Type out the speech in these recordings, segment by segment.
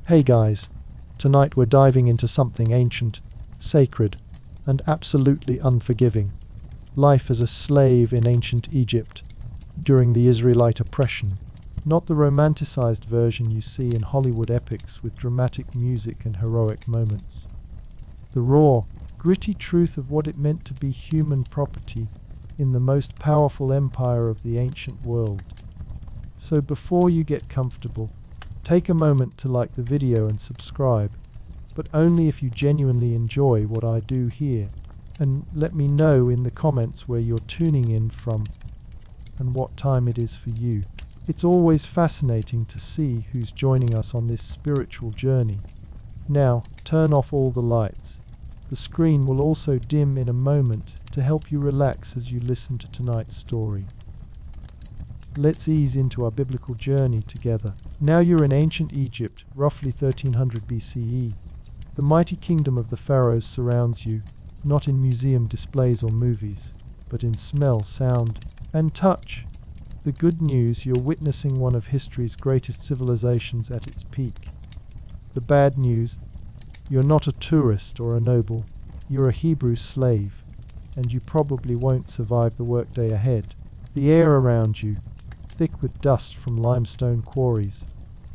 Hey guys, tonight we're diving into something ancient, sacred, and absolutely unforgiving. Life as a slave in ancient Egypt during the Israelite oppression. Not the romanticized version you see in Hollywood epics with dramatic music and heroic moments. The raw, gritty truth of what it meant to be human property in the most powerful empire of the ancient world. So before you get comfortable, take a moment to like the video and subscribe, but only if you genuinely enjoy what I do here. And let me know in the comments where you're tuning in from and what time it is for you. It's always fascinating to see who's joining us on this spiritual journey. Now, turn off all the lights. The screen will also dim in a moment to help you relax as you listen to tonight's story. Let's ease into our biblical journey together. Now you're in ancient Egypt, roughly 1300 BCE. The mighty kingdom of the pharaohs surrounds you, not in museum displays or movies, but in smell, sound, and touch. The good news, you're witnessing one of history's greatest civilizations at its peak. The bad news, you're not a tourist or a noble. You're a Hebrew slave, and you probably won't survive the workday ahead. The air around you, thick with dust from limestone quarries,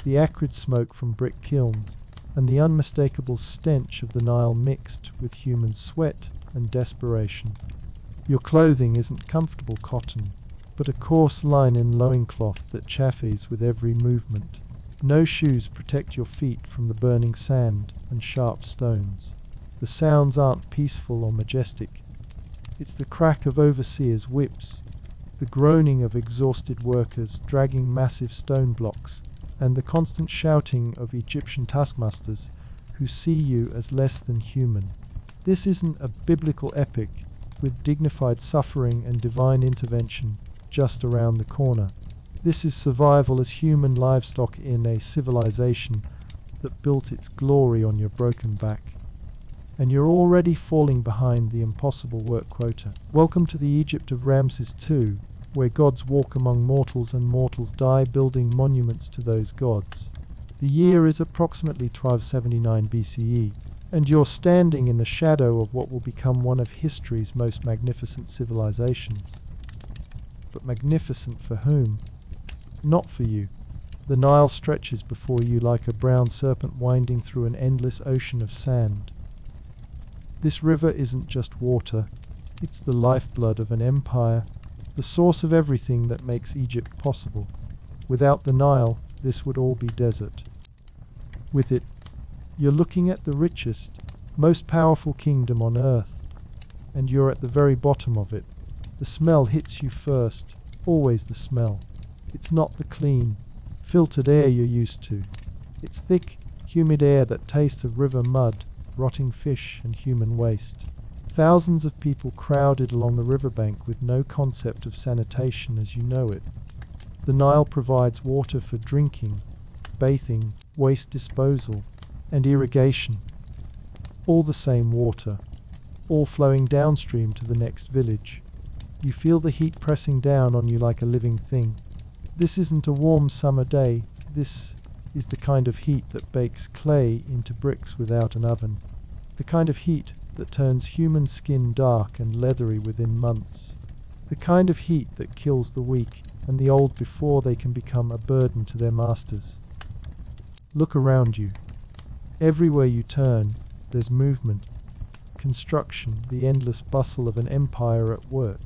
the acrid smoke from brick kilns, and the unmistakable stench of the Nile mixed with human sweat and desperation. Your clothing isn't comfortable cotton, but a coarse linen loincloth that chafes with every movement. No shoes protect your feet from the burning sand and sharp stones. The sounds aren't peaceful or majestic. It's the crack of overseers' whips, the groaning of exhausted workers dragging massive stone blocks, and the constant shouting of Egyptian taskmasters who see you as less than human. This isn't a biblical epic with dignified suffering and divine intervention just around the corner. This is survival as human livestock in a civilization that built its glory on your broken back. And you're already falling behind the impossible work quota. Welcome to the Egypt of Ramses II, where gods walk among mortals and mortals die building monuments to those gods. The year is approximately 1279 BCE, and you're standing in the shadow of what will become one of history's most magnificent civilizations. But magnificent for whom? Not for you. The Nile stretches before you like a brown serpent winding through an endless ocean of sand. This river isn't just water, it's the lifeblood of an empire, the source of everything that makes Egypt possible. Without the Nile, this would all be desert. With it, you're looking at the richest, most powerful kingdom on earth, and you're at the very bottom of it. The smell hits you first, always the smell. It's not the clean, filtered air you're used to. It's thick, humid air that tastes of river mud, rotting fish, and human waste. Thousands of people crowded along the riverbank with no concept of sanitation as you know it. The Nile provides water for drinking, bathing, waste disposal, and irrigation. All the same water, all flowing downstream to the next village. You feel the heat pressing down on you like a living thing. This isn't a warm summer day. This is the kind of heat that bakes clay into bricks without an oven. The kind of heat that turns human skin dark and leathery within months. The kind of heat that kills the weak and the old before they can become a burden to their masters. Look around you. Everywhere you turn, there's movement, construction, the endless bustle of an empire at work.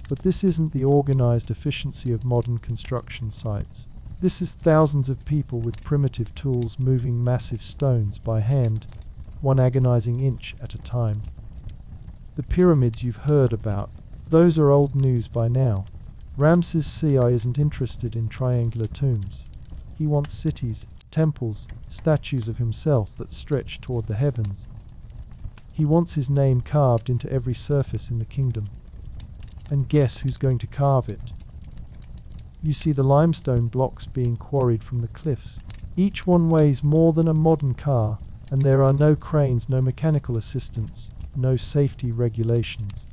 But this isn't the organized efficiency of modern construction sites. This is thousands of people with primitive tools moving massive stones by hand, one agonizing inch at a time. The pyramids you've heard about, those are old news by now. Ramses II isn't interested in triangular tombs. He wants cities, temples, statues of himself that stretch toward the heavens. He wants his name carved into every surface in the kingdom. And guess who's going to carve it? You see the limestone blocks being quarried from the cliffs. Each one weighs more than a modern car, and there are no cranes, no mechanical assistance, no safety regulations.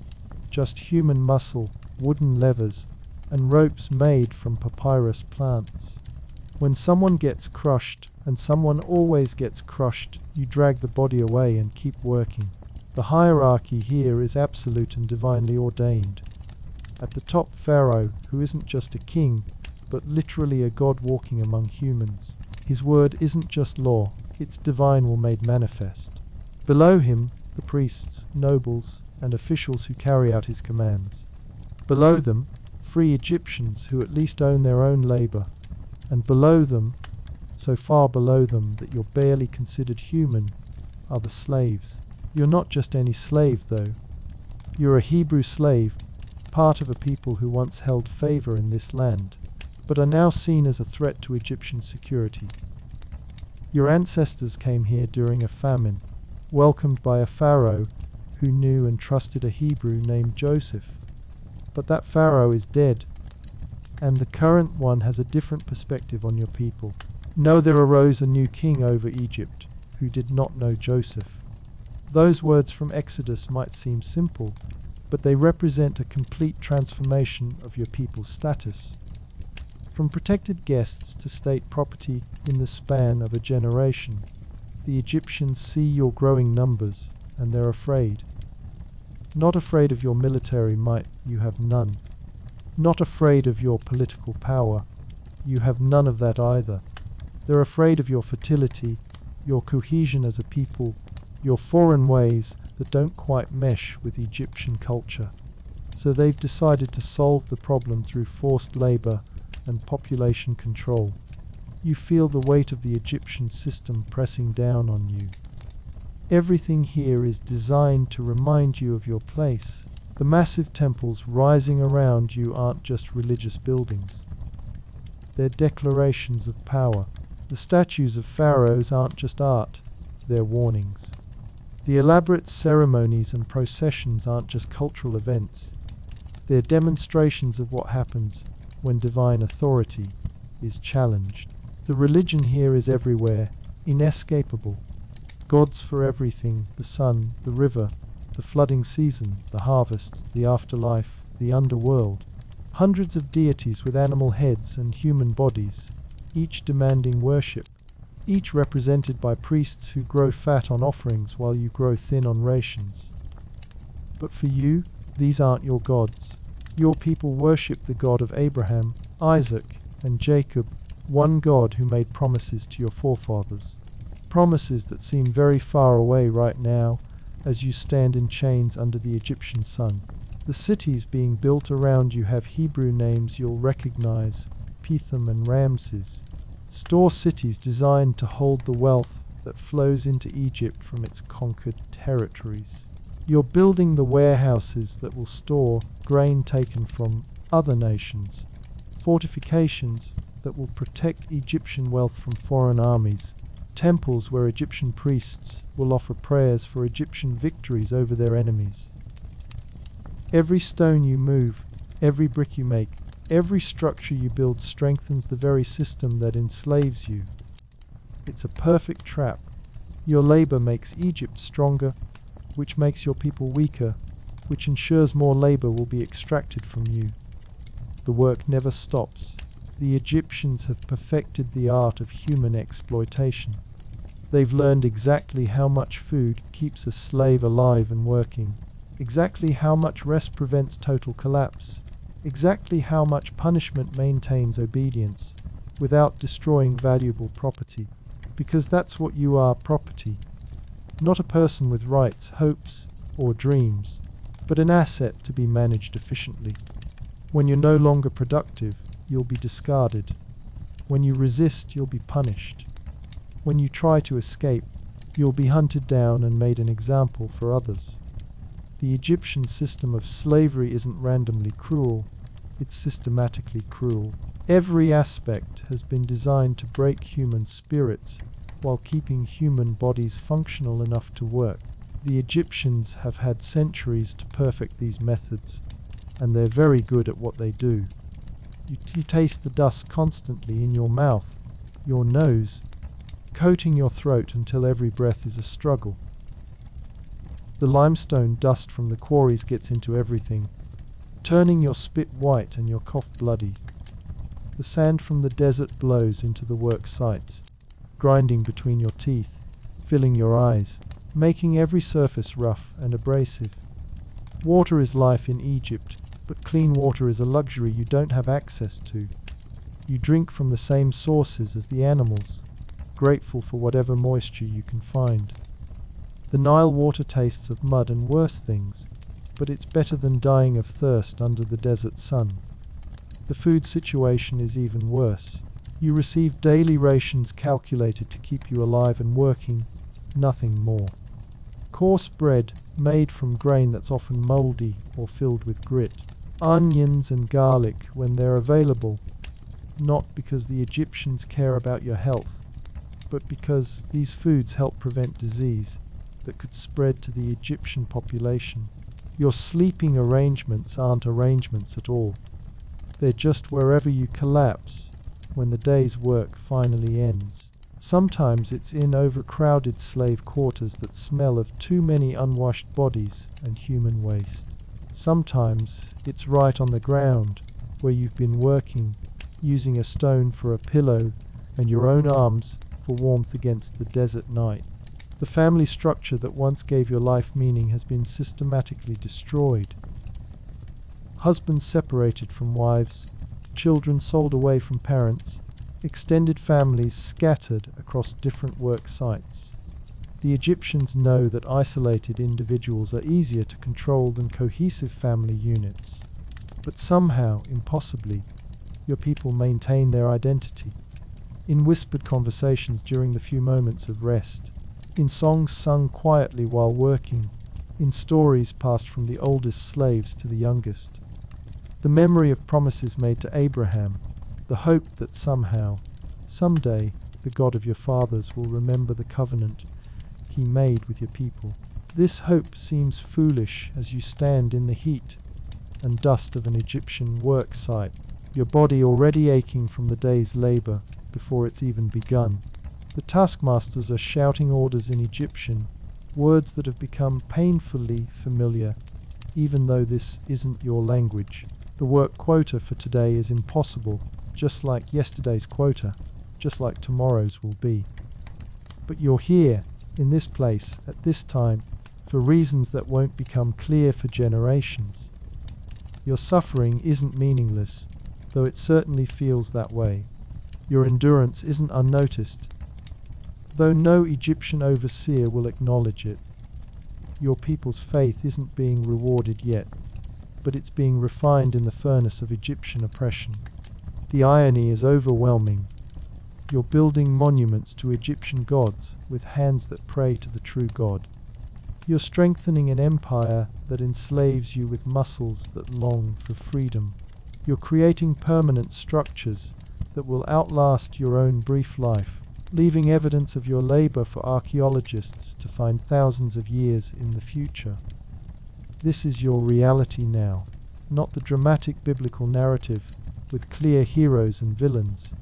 Just human muscle, wooden levers, and ropes made from papyrus plants. When someone gets crushed, and someone always gets crushed, you drag the body away and keep working. The hierarchy here is absolute and divinely ordained. At the top, Pharaoh, who isn't just a king, but literally a god walking among humans. His word isn't just law, it's divine will made manifest. Below him, the priests, nobles, and officials who carry out his commands. Below them, free Egyptians who at least own their own labor. And below them, so far below them that you're barely considered human, are the slaves. You're not just any slave, though. You're a Hebrew slave, part of a people who once held favor in this land, but are now seen as a threat to Egyptian security. Your ancestors came here during a famine, welcomed by a pharaoh who knew and trusted a Hebrew named Joseph. But that pharaoh is dead, and the current one has a different perspective on your people. No, there arose a new king over Egypt, who did not know Joseph. Those words from Exodus might seem simple, but they represent a complete transformation of your people's status. From protected guests to state property in the span of a generation, the Egyptians see your growing numbers, and they're afraid. Not afraid of your military might, you have none. Not afraid of your political power, you have none of that either. They're afraid of your fertility, your cohesion as a people, your foreign ways that don't quite mesh with Egyptian culture. So they've decided to solve the problem through forced labor and population control. You feel the weight of the Egyptian system pressing down on you. Everything here is designed to remind you of your place. The massive temples rising around you aren't just religious buildings. They're declarations of power. The statues of pharaohs aren't just art, they're warnings. The elaborate ceremonies and processions aren't just cultural events. They're demonstrations of what happens when divine authority is challenged. The religion here is everywhere, inescapable. Gods for everything, the sun, the river, the flooding season, the harvest, the afterlife, the underworld. Hundreds of deities with animal heads and human bodies, each demanding worship, each represented by priests who grow fat on offerings while you grow thin on rations. But for you, these aren't your gods. Your people worship the God of Abraham, Isaac, and Jacob, one God who made promises to your forefathers. Promises that seem very far away right now as you stand in chains under the Egyptian sun. The cities being built around you have Hebrew names you'll recognize, Pithom and Ramses. Store cities designed to hold the wealth that flows into Egypt from its conquered territories. You're building the warehouses that will store grain taken from other nations, fortifications that will protect Egyptian wealth from foreign armies, temples where Egyptian priests will offer prayers for Egyptian victories over their enemies. Every stone you move, every brick you make, every structure you build strengthens the very system that enslaves you. It's a perfect trap. Your labor makes Egypt stronger, which makes your people weaker, which ensures more labor will be extracted from you. The work never stops. The Egyptians have perfected the art of human exploitation. They've learned exactly how much food keeps a slave alive and working, exactly how much rest prevents total collapse, exactly how much punishment maintains obedience without destroying valuable property. Because that's what you are, property. Not a person with rights, hopes, or dreams, but an asset to be managed efficiently. When you're no longer productive, you'll be discarded. When you resist, you'll be punished. When you try to escape, you'll be hunted down and made an example for others. The Egyptian system of slavery isn't randomly cruel, it's systematically cruel. Every aspect has been designed to break human spirits while keeping human bodies functional enough to work. The Egyptians have had centuries to perfect these methods, and they're very good at what they do. You taste the dust constantly in your mouth, your nose, coating your throat until every breath is a struggle. The limestone dust from the quarries gets into everything, turning your spit white and your cough bloody. The sand from the desert blows into the work sites, grinding between your teeth, filling your eyes, making every surface rough and abrasive. Water is life in Egypt, but clean water is a luxury you don't have access to. You drink from the same sources as the animals, grateful for whatever moisture you can find. The Nile water tastes of mud and worse things, but it's better than dying of thirst under the desert sun. The food situation is even worse. You receive daily rations calculated to keep you alive and working, nothing more. Coarse bread made from grain that's often moldy or filled with grit. Onions and garlic when they're available, not because the Egyptians care about your health, but because these foods help prevent disease that could spread to the Egyptian population. Your sleeping arrangements aren't arrangements at all. They're just wherever you collapse when the day's work finally ends. Sometimes it's in overcrowded slave quarters that smell of too many unwashed bodies and human waste. Sometimes it's right on the ground where you've been working, using a stone for a pillow and your own arms for warmth against the desert night. The family structure that once gave your life meaning has been systematically destroyed. Husbands separated from wives, children sold away from parents, extended families scattered across different work sites. The Egyptians know that isolated individuals are easier to control than cohesive family units. But somehow, impossibly, your people maintain their identity. In whispered conversations during the few moments of rest, in songs sung quietly while working, in stories passed from the oldest slaves to the youngest. The memory of promises made to Abraham, the hope that somehow, someday, the God of your fathers will remember the covenant he made with your people. This hope seems foolish as you stand in the heat and dust of an Egyptian work site, your body already aching from the day's labor before it's even begun. The taskmasters are shouting orders in Egyptian, words that have become painfully familiar, even though this isn't your language. The work quota for today is impossible, just like yesterday's quota, just like tomorrow's will be. But you're here, in this place, at this time, for reasons that won't become clear for generations. Your suffering isn't meaningless, though it certainly feels that way. Your endurance isn't unnoticed, though no Egyptian overseer will acknowledge it. Your people's faith isn't being rewarded yet, but it's being refined in the furnace of Egyptian oppression. The irony is overwhelming. You're building monuments to Egyptian gods with hands that pray to the true God. You're strengthening an empire that enslaves you with muscles that long for freedom. You're creating permanent structures that will outlast your own brief life, leaving evidence of your labor for archaeologists to find thousands of years in the future. This is your reality now, not the dramatic biblical narrative with clear heroes and villains,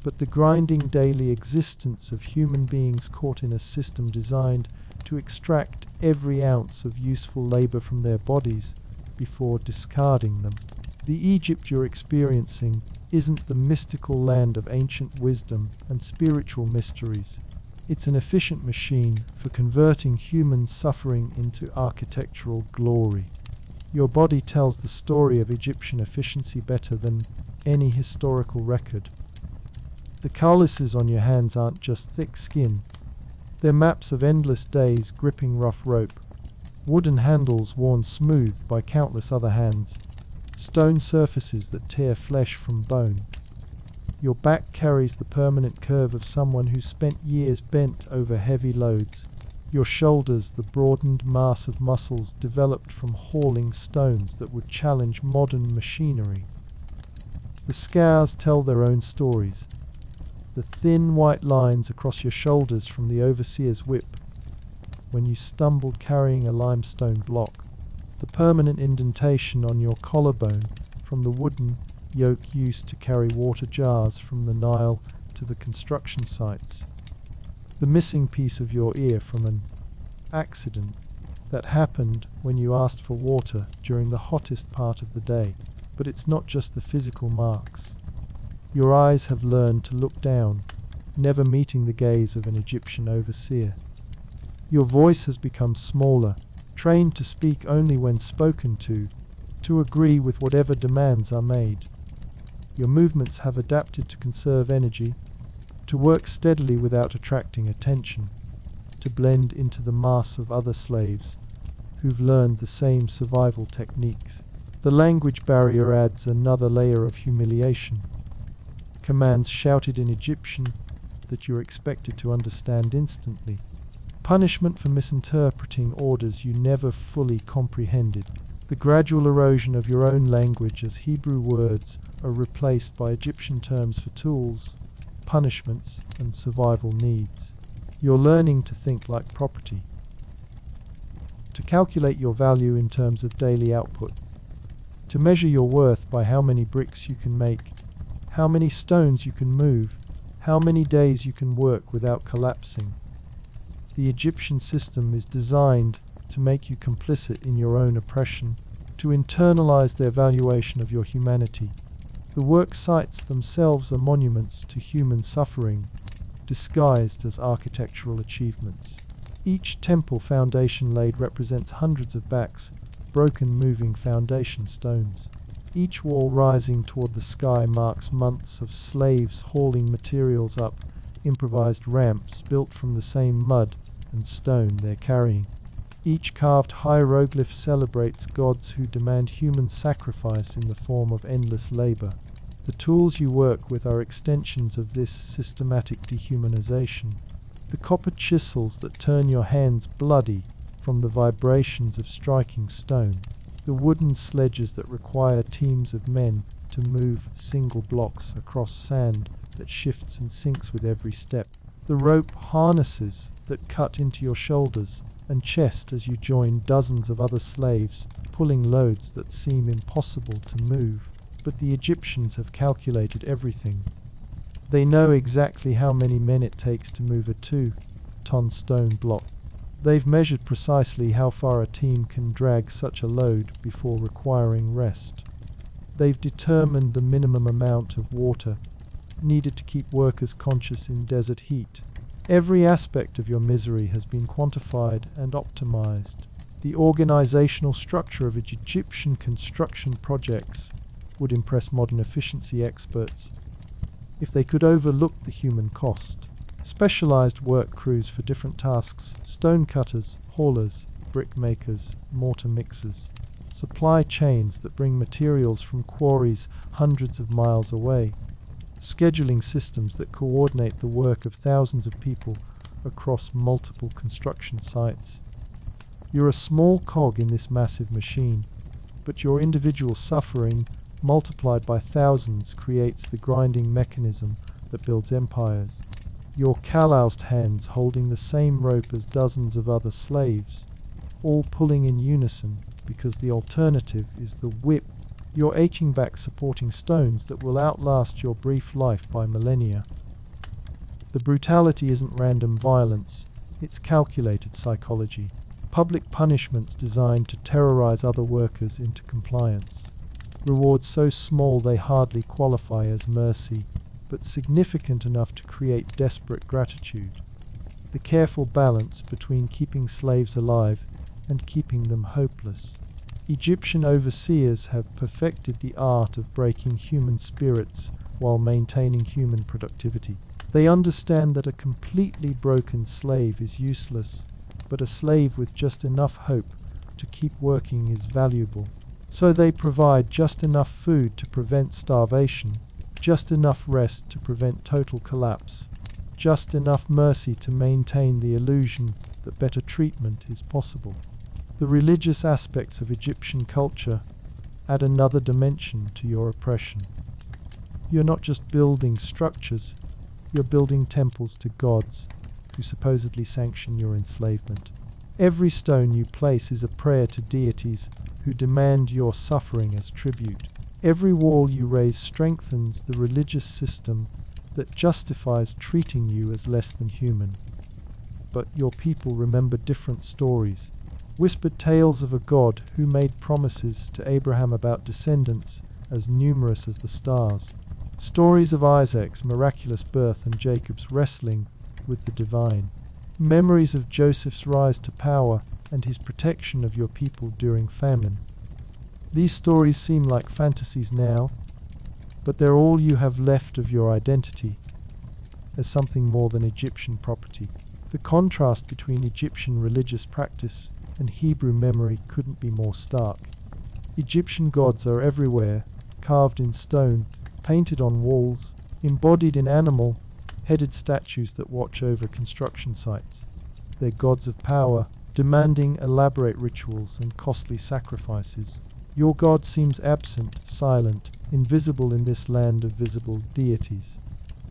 but the grinding daily existence of human beings caught in a system designed to extract every ounce of useful labor from their bodies before discarding them. The Egypt you're experiencing isn't the mystical land of ancient wisdom and spiritual mysteries. It's an efficient machine for converting human suffering into architectural glory. Your body tells the story of Egyptian efficiency better than any historical record. The calluses on your hands aren't just thick skin. They're maps of endless days gripping rough rope, wooden handles worn smooth by countless other hands, stone surfaces that tear flesh from bone. Your back carries the permanent curve of someone who spent years bent over heavy loads. Your shoulders the broadened mass of muscles developed from hauling stones that would challenge modern machinery. The scars tell their own stories. The thin white lines across your shoulders from the overseer's whip when you stumbled carrying a limestone block. The permanent indentation on your collarbone from the wooden yoke used to carry water jars from the Nile to the construction sites. The missing piece of your ear from an accident that happened when you asked for water during the hottest part of the day. But it's not just the physical marks. Your eyes have learned to look down, never meeting the gaze of an Egyptian overseer. Your voice has become smaller, trained to speak only when spoken to agree with whatever demands are made. Your movements have adapted to conserve energy, to work steadily without attracting attention, to blend into the mass of other slaves who've learned the same survival techniques. The language barrier adds another layer of humiliation. Commands shouted in Egyptian that you're expected to understand instantly. Punishment for misinterpreting orders you never fully comprehended. The gradual erosion of your own language as Hebrew words are replaced by Egyptian terms for tools, punishments, and survival needs. You're learning to think like property, to calculate your value in terms of daily output, to measure your worth by how many bricks you can make, how many stones you can move, how many days you can work without collapsing. The Egyptian system is designed to make you complicit in your own oppression, to internalize their valuation of your humanity. The work sites themselves are monuments to human suffering, disguised as architectural achievements. Each temple foundation laid represents hundreds of backs, broken moving foundation stones. Each wall rising toward the sky marks months of slaves hauling materials up, improvised ramps built from the same mud and stone they're carrying. Each carved hieroglyph celebrates gods who demand human sacrifice in the form of endless labor. The tools you work with are extensions of this systematic dehumanization. The copper chisels that turn your hands bloody from the vibrations of striking stone. The wooden sledges that require teams of men to move single blocks across sand that shifts and sinks with every step. The rope harnesses that cut into your shoulders and chest as you join dozens of other slaves, pulling loads that seem impossible to move. But the Egyptians have calculated everything. They know exactly how many men it takes to move a 2-ton stone block. They've measured precisely how far a team can drag such a load before requiring rest. They've determined the minimum amount of water needed to keep workers conscious in desert heat. Every aspect of your misery has been quantified and optimized. The organizational structure of Egyptian construction projects would impress modern efficiency experts if they could overlook the human cost. Specialized work crews for different tasks: stone cutters, haulers, brick makers, mortar mixers. Supply chains that bring materials from quarries hundreds of miles away. Scheduling systems that coordinate the work of thousands of people across multiple construction sites. You're a small cog in this massive machine, but your individual suffering, multiplied by thousands, creates the grinding mechanism that builds empires. Your calloused hands holding the same rope as dozens of other slaves, all pulling in unison because the alternative is the whip. Your aching back supporting stones that will outlast your brief life by millennia. The brutality isn't random violence, it's calculated psychology. Public punishments designed to terrorize other workers into compliance. Rewards so small they hardly qualify as mercy, but significant enough to create desperate gratitude. The careful balance between keeping slaves alive and keeping them hopeless. Egyptian overseers have perfected the art of breaking human spirits while maintaining human productivity. They understand that a completely broken slave is useless, but a slave with just enough hope to keep working is valuable. So they provide just enough food to prevent starvation, just enough rest to prevent total collapse, just enough mercy to maintain the illusion that better treatment is possible. The religious aspects of Egyptian culture add another dimension to your oppression. You're not just building structures, you're building temples to gods who supposedly sanction your enslavement. Every stone you place is a prayer to deities who demand your suffering as tribute. Every wall you raise strengthens the religious system that justifies treating you as less than human. But your people remember different stories. Whispered tales of a God who made promises to Abraham about descendants as numerous as the stars. Stories of Isaac's miraculous birth and Jacob's wrestling with the divine. Memories of Joseph's rise to power and his protection of your people during famine. These stories seem like fantasies now, but they're all you have left of your identity as something more than Egyptian property. The contrast between Egyptian religious practice and Hebrew memory couldn't be more stark. Egyptian gods are everywhere, carved in stone, painted on walls, embodied in animal-headed statues that watch over construction sites. They're gods of power, demanding elaborate rituals and costly sacrifices. Your God seems absent, silent, invisible in this land of visible deities.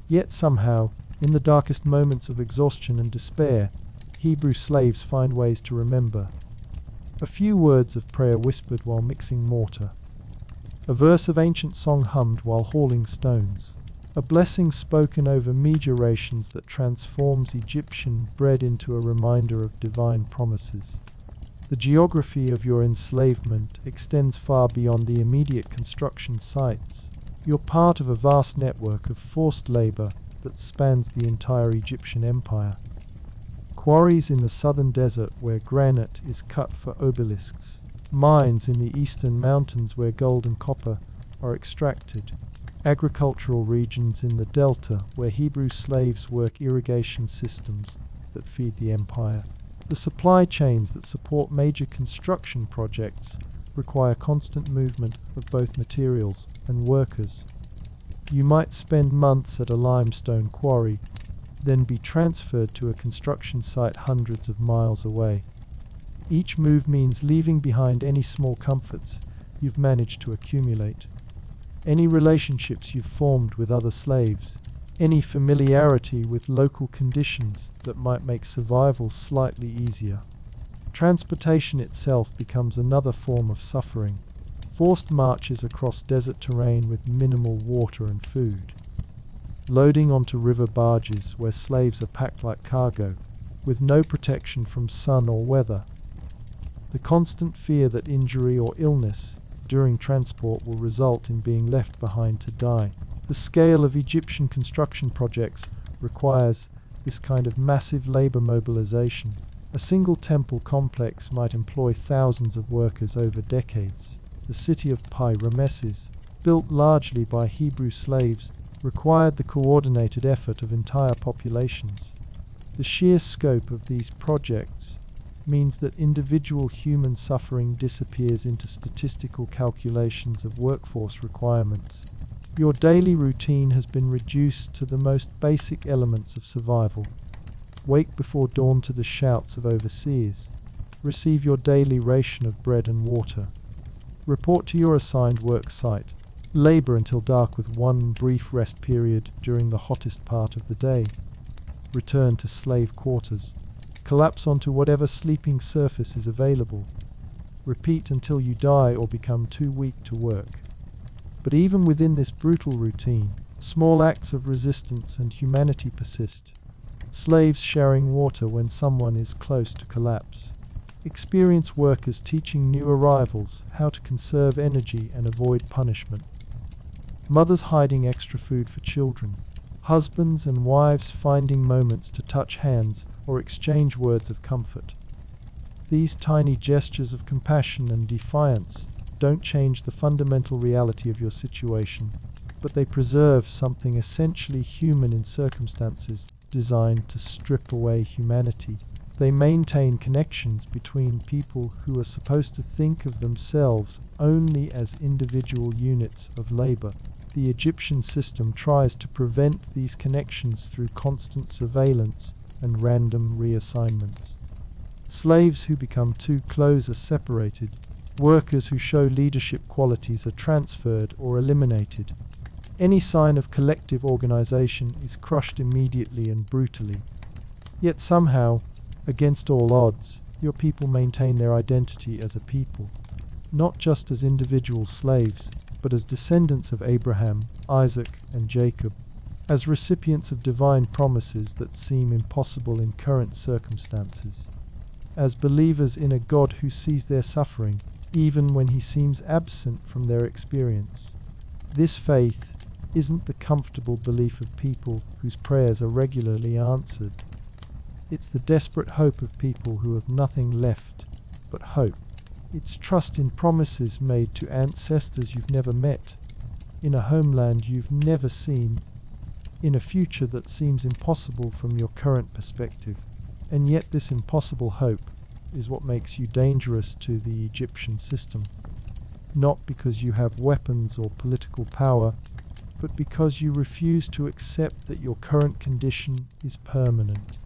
Yet somehow, in the darkest moments of exhaustion and despair, Hebrew slaves find ways to remember. A few words of prayer whispered while mixing mortar. A verse of ancient song hummed while hauling stones. A blessing spoken over meager rations that transforms Egyptian bread into a reminder of divine promises. The geography of your enslavement extends far beyond the immediate construction sites. You're part of a vast network of forced labor that spans the entire Egyptian empire. Quarries in the southern desert where granite is cut for obelisks. Mines in the eastern mountains where gold and copper are extracted. Agricultural regions in the delta where Hebrew slaves work irrigation systems that feed the empire. The supply chains that support major construction projects require constant movement of both materials and workers. You might spend months at a limestone quarry, then be transferred to a construction site hundreds of miles away. Each move means leaving behind any small comforts you've managed to accumulate, any relationships you've formed with other slaves, any familiarity with local conditions that might make survival slightly easier. Transportation itself becomes another form of suffering. Forced marches across desert terrain with minimal water and food. Loading onto river barges where slaves are packed like cargo, with no protection from sun or weather. The constant fear that injury or illness during transport will result in being left behind to die. The scale of Egyptian construction projects requires this kind of massive labor mobilization. A single temple complex might employ thousands of workers over decades. The city of Pi-Rameses, built largely by Hebrew slaves, required the coordinated effort of entire populations. The sheer scope of these projects means that individual human suffering disappears into statistical calculations of workforce requirements. Your daily routine has been reduced to the most basic elements of survival. Wake before dawn to the shouts of overseers. Receive your daily ration of bread and water. Report to your assigned work site. Labor until dark with one brief rest period during the hottest part of the day. Return to slave quarters. Collapse onto whatever sleeping surface is available. Repeat until you die or become too weak to work. But even within this brutal routine, small acts of resistance and humanity persist. Slaves sharing water when someone is close to collapse. Experienced workers teaching new arrivals how to conserve energy and avoid punishment. Mothers hiding extra food for children. Husbands and wives finding moments to touch hands or exchange words of comfort. These tiny gestures of compassion and defiance don't change the fundamental reality of your situation, but they preserve something essentially human in circumstances designed to strip away humanity. They maintain connections between people who are supposed to think of themselves only as individual units of labor. The Egyptian system tries to prevent these connections through constant surveillance and random reassignments. Slaves who become too close are separated. Workers who show leadership qualities are transferred or eliminated. Any sign of collective organization is crushed immediately and brutally. Yet somehow, against all odds, your people maintain their identity as a people, not just as individual slaves, but as descendants of Abraham, Isaac, and Jacob, as recipients of divine promises that seem impossible in current circumstances, as believers in a God who sees their suffering, even when he seems absent from their experience. This faith isn't the comfortable belief of people whose prayers are regularly answered. It's the desperate hope of people who have nothing left but hope. It's trust in promises made to ancestors you've never met, in a homeland you've never seen, in a future that seems impossible from your current perspective. And yet this impossible hope is what makes you dangerous to the Egyptian system. Not because you have weapons or political power, but because you refuse to accept that your current condition is permanent.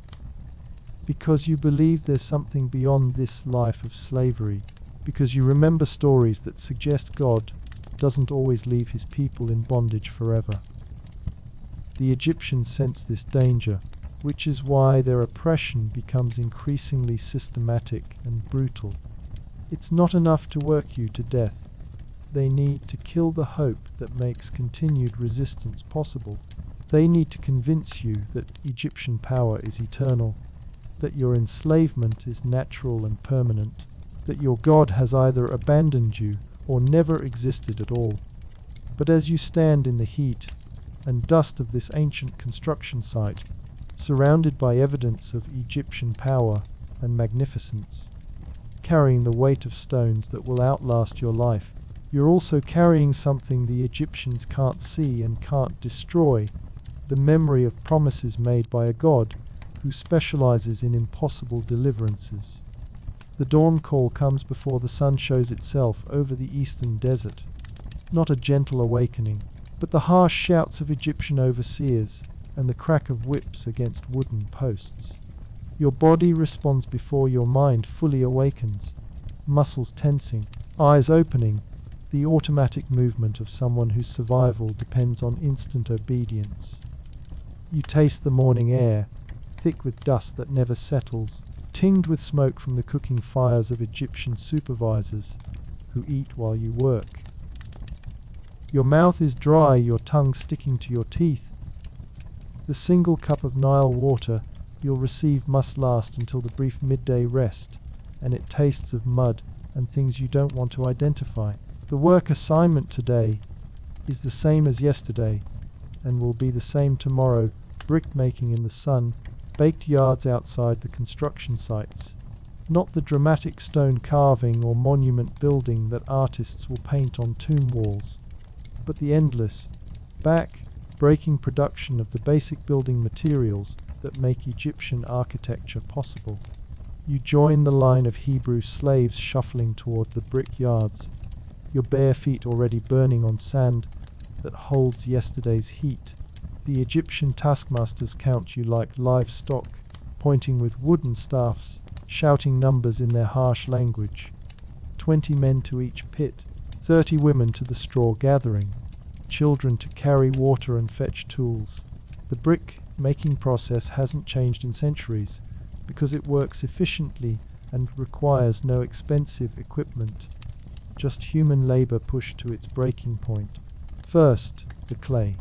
Because you believe there's something beyond this life of slavery. Because you remember stories that suggest God doesn't always leave his people in bondage forever. The Egyptians sense this danger, which is why their oppression becomes increasingly systematic and brutal. It's not enough to work you to death. They need to kill the hope that makes continued resistance possible. They need to convince you that Egyptian power is eternal, that your enslavement is natural and permanent, that your God has either abandoned you or never existed at all. But as you stand in the heat and dust of this ancient construction site, surrounded by evidence of Egyptian power and magnificence, carrying the weight of stones that will outlast your life, you're also carrying something the Egyptians can't see and can't destroy, the memory of promises made by a God who specializes in impossible deliverances. The dawn call comes before the sun shows itself over the eastern desert. Not a gentle awakening, but the harsh shouts of Egyptian overseers and the crack of whips against wooden posts. Your body responds before your mind fully awakens, muscles tensing, eyes opening, the automatic movement of someone whose survival depends on instant obedience. You taste the morning air, thick with dust that never settles, tinged with smoke from the cooking fires of Egyptian supervisors who eat while you work. Your mouth is dry, your tongue sticking to your teeth. The single cup of Nile water you'll receive must last until the brief midday rest, and it tastes of mud and things you don't want to identify. The work assignment today is the same as yesterday, and will be the same tomorrow, brick making in the sun, baked yards outside the construction sites. Not the dramatic stone carving or monument building that artists will paint on tomb walls, but the endless, back-breaking production of the basic building materials that make Egyptian architecture possible. You join the line of Hebrew slaves shuffling toward the brick yards, your bare feet already burning on sand that holds yesterday's heat. The Egyptian taskmasters count you like livestock, pointing with wooden staffs, shouting numbers in their harsh language. 20 men to each pit, 30 women to the straw gathering, children to carry water and fetch tools. The brick-making process hasn't changed in centuries because it works efficiently and requires no expensive equipment, just human labor pushed to its breaking point. First, the clay.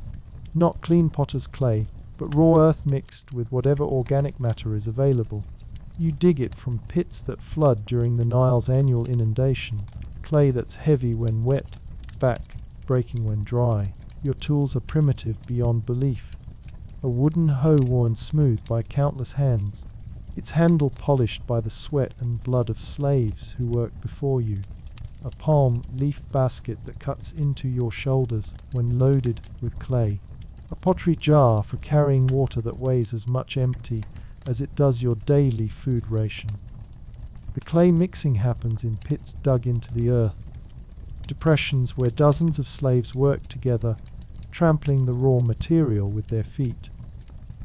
Not clean potter's clay, but raw earth mixed with whatever organic matter is available. You dig it from pits that flood during the Nile's annual inundation, clay that's heavy when wet, back-breaking when dry. Your tools are primitive beyond belief. A wooden hoe worn smooth by countless hands, its handle polished by the sweat and blood of slaves who worked before you. A palm leaf basket that cuts into your shoulders when loaded with clay. A pottery jar for carrying water that weighs as much empty as it does your daily food ration. The clay mixing happens in pits dug into the earth, depressions where dozens of slaves work together, trampling the raw material with their feet.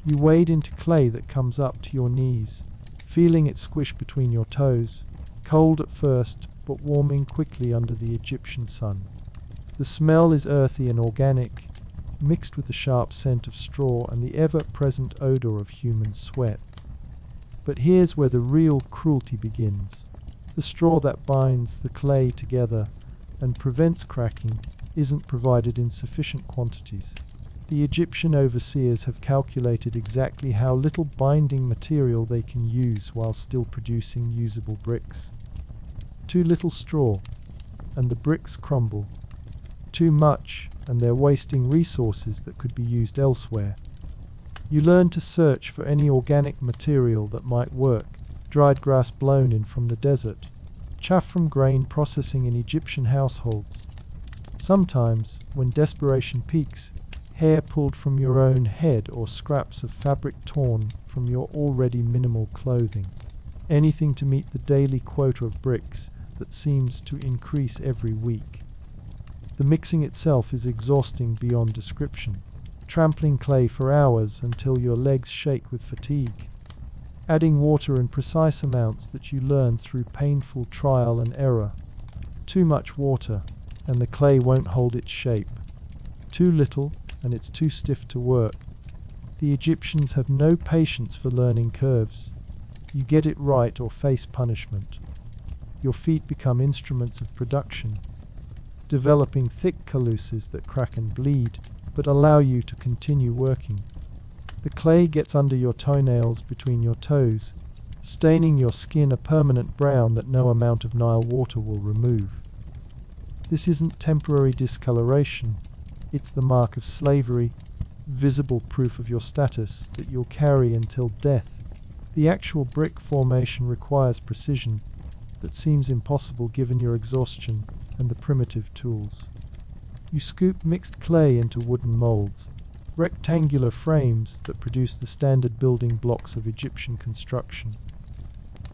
You wade into clay that comes up to your knees, feeling it squish between your toes, cold at first but warming quickly under the Egyptian sun. The smell is earthy and organic, mixed with the sharp scent of straw and the ever-present odor of human sweat. But here's where the real cruelty begins. The straw that binds the clay together and prevents cracking isn't provided in sufficient quantities. The Egyptian overseers have calculated exactly how little binding material they can use while still producing usable bricks. Too little straw, and the bricks crumble. too much, and they're wasting resources that could be used elsewhere. You learn to search for any organic material that might work: dried grass blown in from the desert, chaff from grain processing in Egyptian households. Sometimes, when desperation peaks, hair pulled from your own head or scraps of fabric torn from your already minimal clothing. Anything to meet the daily quota of bricks that seems to increase every week. The mixing itself is exhausting beyond description, trampling clay for hours until your legs shake with fatigue, adding water in precise amounts that you learn through painful trial and error. Too much water, and the clay won't hold its shape. Too little, and it's too stiff to work. The Egyptians have no patience for learning curves. You get it right or face punishment. Your feet become instruments of production, developing thick calluses that crack and bleed, but allow you to continue working. The clay gets under your toenails between your toes, staining your skin a permanent brown that no amount of Nile water will remove. This isn't temporary discoloration, it's the mark of slavery, visible proof of your status that you'll carry until death. The actual brick formation requires precision that seems impossible given your exhaustion and the primitive tools. You scoop mixed clay into wooden molds, rectangular frames that produce the standard building blocks of Egyptian construction.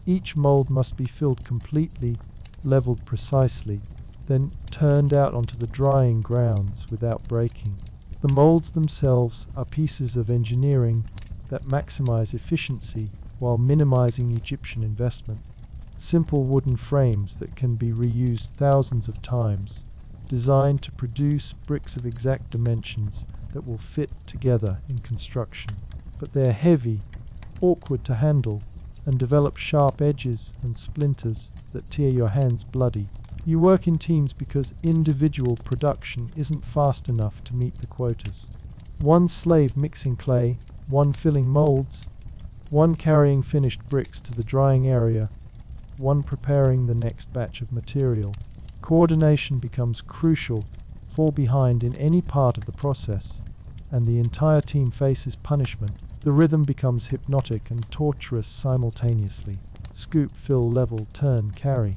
Each mold must be filled completely, leveled precisely, then turned out onto the drying grounds without breaking. The molds themselves are pieces of engineering that maximize efficiency while minimizing Egyptian investment. Simple wooden frames that can be reused thousands of times, designed to produce bricks of exact dimensions that will fit together in construction. But they're heavy, awkward to handle, and develop sharp edges and splinters that tear your hands bloody. You work in teams because individual production isn't fast enough to meet the quotas. One slave mixing clay, one filling molds, one carrying finished bricks to the drying area, one preparing the next batch of material. Coordination becomes crucial. Fall behind in any part of the process, and the entire team faces punishment. The rhythm becomes hypnotic and torturous simultaneously. Scoop, fill, level, turn, carry.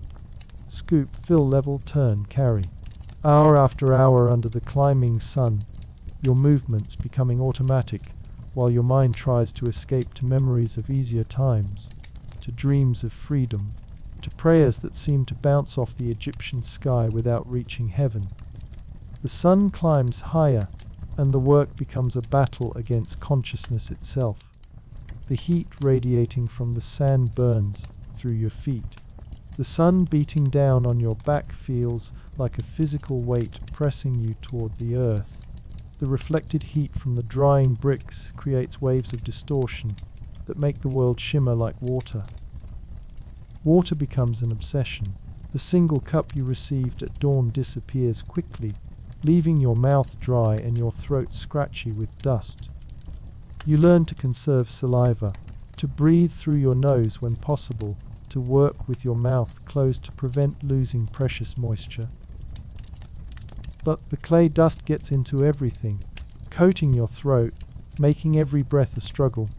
Scoop, fill, level, turn, carry. Hour after hour under the climbing sun, your movements becoming automatic, while your mind tries to escape to memories of easier times, to dreams of freedom, to prayers that seem to bounce off the Egyptian sky without reaching heaven. The sun climbs higher, and the work becomes a battle against consciousness itself. The heat radiating from the sand burns through your feet. The sun beating down on your back feels like a physical weight pressing you toward the earth. The reflected heat from the drying bricks creates waves of distortion that make the world shimmer like water. Water becomes an obsession. The single cup you received at dawn disappears quickly, leaving your mouth dry and your throat scratchy with dust. You learn to conserve saliva, to breathe through your nose when possible, to work with your mouth closed to prevent losing precious moisture. But the clay dust gets into everything, coating your throat, making every breath a struggle.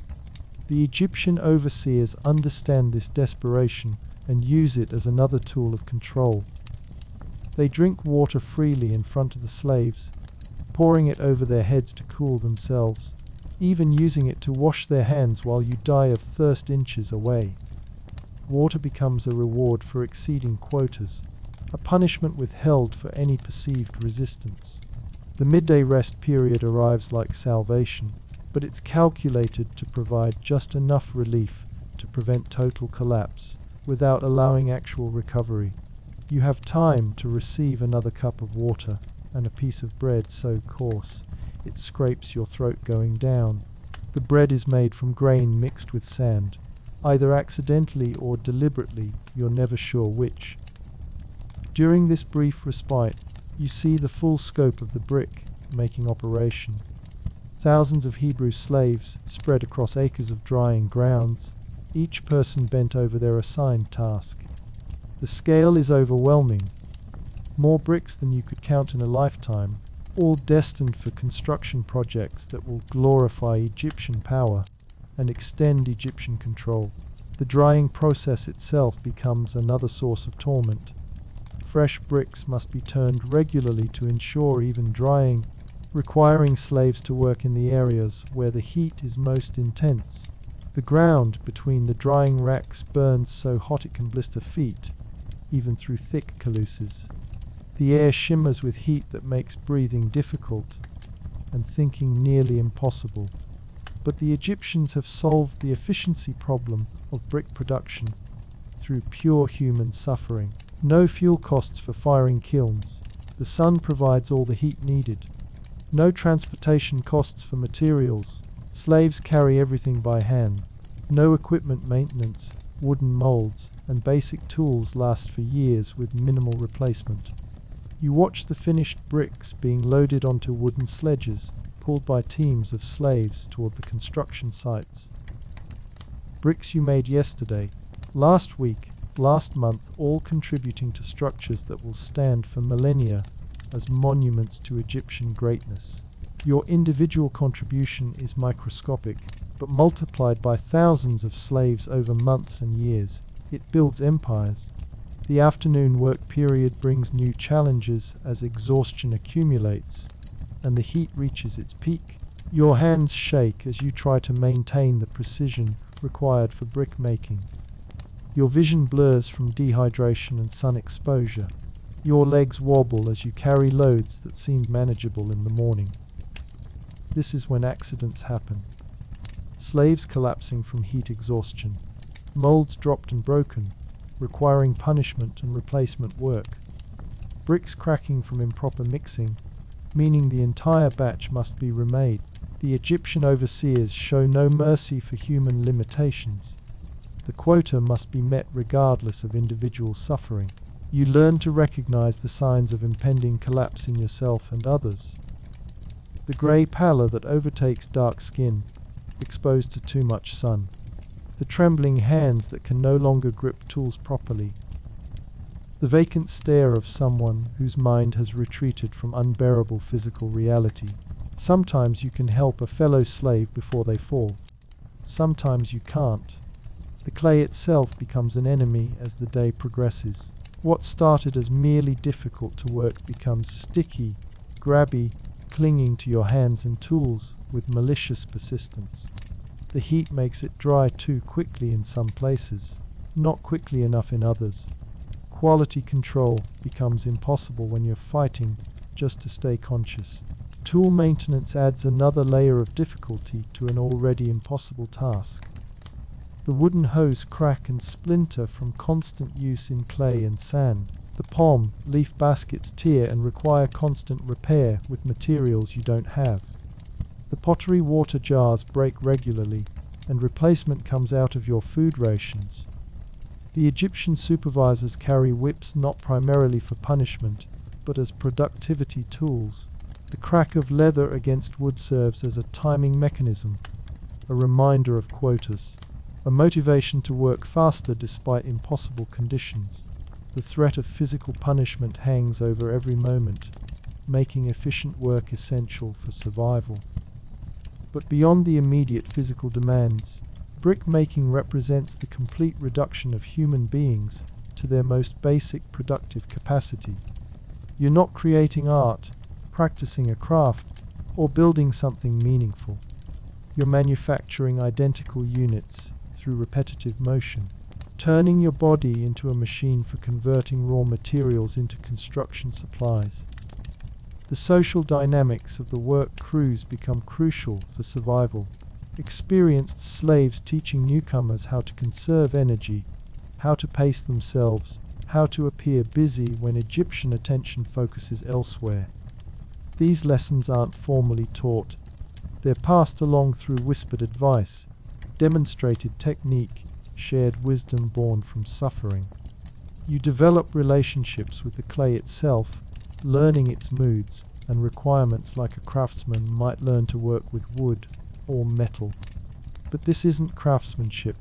The Egyptian overseers understand this desperation and use it as another tool of control. They drink water freely in front of the slaves, pouring it over their heads to cool themselves, even using it to wash their hands while you die of thirst inches away. Water becomes a reward for exceeding quotas, a punishment withheld for any perceived resistance. The midday rest period arrives like salvation, but it's calculated to provide just enough relief to prevent total collapse without allowing actual recovery. You have time to receive another cup of water and a piece of bread so coarse it scrapes your throat going down. The bread is made from grain mixed with sand, either accidentally or deliberately, you're never sure which. During this brief respite, you see the full scope of the brick-making operation. Thousands of Hebrew slaves spread across acres of drying grounds, each person bent over their assigned task. The scale is overwhelming. More bricks than you could count in a lifetime, all destined for construction projects that will glorify Egyptian power and extend Egyptian control. The drying process itself becomes another source of torment. Fresh bricks must be turned regularly to ensure even drying, requiring slaves to work in the areas where the heat is most intense. The ground between the drying racks burns so hot it can blister feet, even through thick caluses. The air shimmers with heat that makes breathing difficult and thinking nearly impossible. But the Egyptians have solved the efficiency problem of brick production through pure human suffering. No fuel costs for firing kilns. The sun provides all the heat needed. No transportation costs for materials. Slaves carry everything by hand. No equipment maintenance. Wooden molds and basic tools last for years with minimal replacement. You watch the finished bricks being loaded onto wooden sledges, pulled by teams of slaves toward the construction sites. Bricks you made yesterday, last week, last month, all contributing to structures that will stand for millennia as monuments to Egyptian greatness. Your individual contribution is microscopic, but multiplied by thousands of slaves over months and years, it builds empires. The afternoon work period brings new challenges as exhaustion accumulates and the heat reaches its peak. Your hands shake as you try to maintain the precision required for brick making. Your vision blurs from dehydration and sun exposure. Your legs wobble as you carry loads that seemed manageable in the morning. This is when accidents happen. Slaves collapsing from heat exhaustion. Molds dropped and broken, requiring punishment and replacement work. Bricks cracking from improper mixing, meaning the entire batch must be remade. The Egyptian overseers show no mercy for human limitations. The quota must be met regardless of individual suffering. You learn to recognize the signs of impending collapse in yourself and others. The grey pallor that overtakes dark skin, exposed to too much sun. The trembling hands that can no longer grip tools properly. The vacant stare of someone whose mind has retreated from unbearable physical reality. Sometimes you can help a fellow slave before they fall. Sometimes you can't. The clay itself becomes an enemy as the day progresses. What started as merely difficult to work becomes sticky, grabby, clinging to your hands and tools with malicious persistence. The heat makes it dry too quickly in some places, not quickly enough in others. Quality control becomes impossible when you're fighting just to stay conscious. Tool maintenance adds another layer of difficulty to an already impossible task. The wooden hose crack and splinter from constant use in clay and sand. The palm leaf baskets tear and require constant repair with materials you don't have. The pottery water jars break regularly, and replacement comes out of your food rations. The Egyptian supervisors carry whips not primarily for punishment, but as productivity tools. The crack of leather against wood serves as a timing mechanism, a reminder of quotas, a motivation to work faster despite impossible conditions. The threat of physical punishment hangs over every moment, making efficient work essential for survival. But beyond the immediate physical demands, brick making represents the complete reduction of human beings to their most basic productive capacity. You're not creating art, practicing a craft, or building something meaningful. You're manufacturing identical units through repetitive motion, turning your body into a machine for converting raw materials into construction supplies. The social dynamics of the work crews become crucial for survival. Experienced slaves teaching newcomers how to conserve energy, how to pace themselves, how to appear busy when Egyptian attention focuses elsewhere. These lessons aren't formally taught. They're passed along through whispered advice, demonstrated technique, shared wisdom born from suffering. You develop relationships with the clay itself, learning its moods and requirements like a craftsman might learn to work with wood or metal. But this isn't craftsmanship.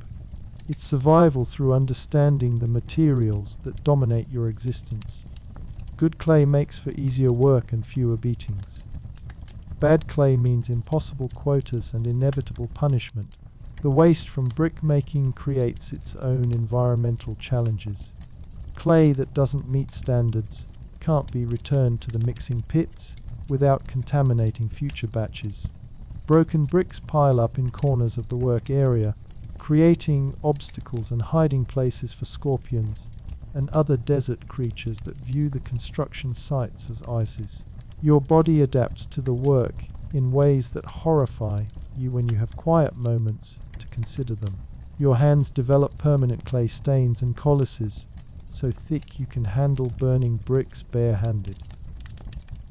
It's survival through understanding the materials that dominate your existence. Good clay makes for easier work and fewer beatings. Bad clay means impossible quotas and inevitable punishment. The waste from brick making creates its own environmental challenges. Clay that doesn't meet standards can't be returned to the mixing pits without contaminating future batches. Broken bricks pile up in corners of the work area, creating obstacles and hiding places for scorpions and other desert creatures that view the construction sites as ISIS. Your body adapts to the work in ways that horrify you when you have quiet moments to consider them. Your hands develop permanent clay stains and calluses, so thick you can handle burning bricks barehanded.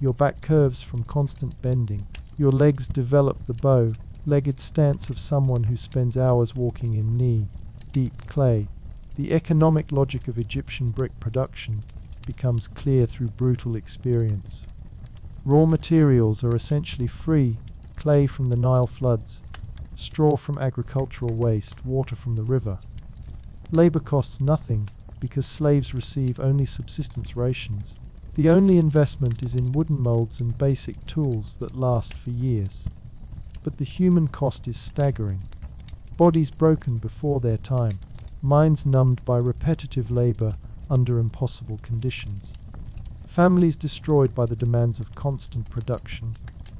Your back curves from constant bending. Your legs develop the bow-legged stance of someone who spends hours walking in knee-deep clay. The economic logic of Egyptian brick production becomes clear through brutal experience. Raw materials are essentially free: clay from the Nile floods, straw from agricultural waste, water from the river. Labor costs nothing because slaves receive only subsistence rations. The only investment is in wooden molds and basic tools that last for years. But the human cost is staggering. Bodies broken before their time, minds numbed by repetitive labor under impossible conditions. Families destroyed by the demands of constant production.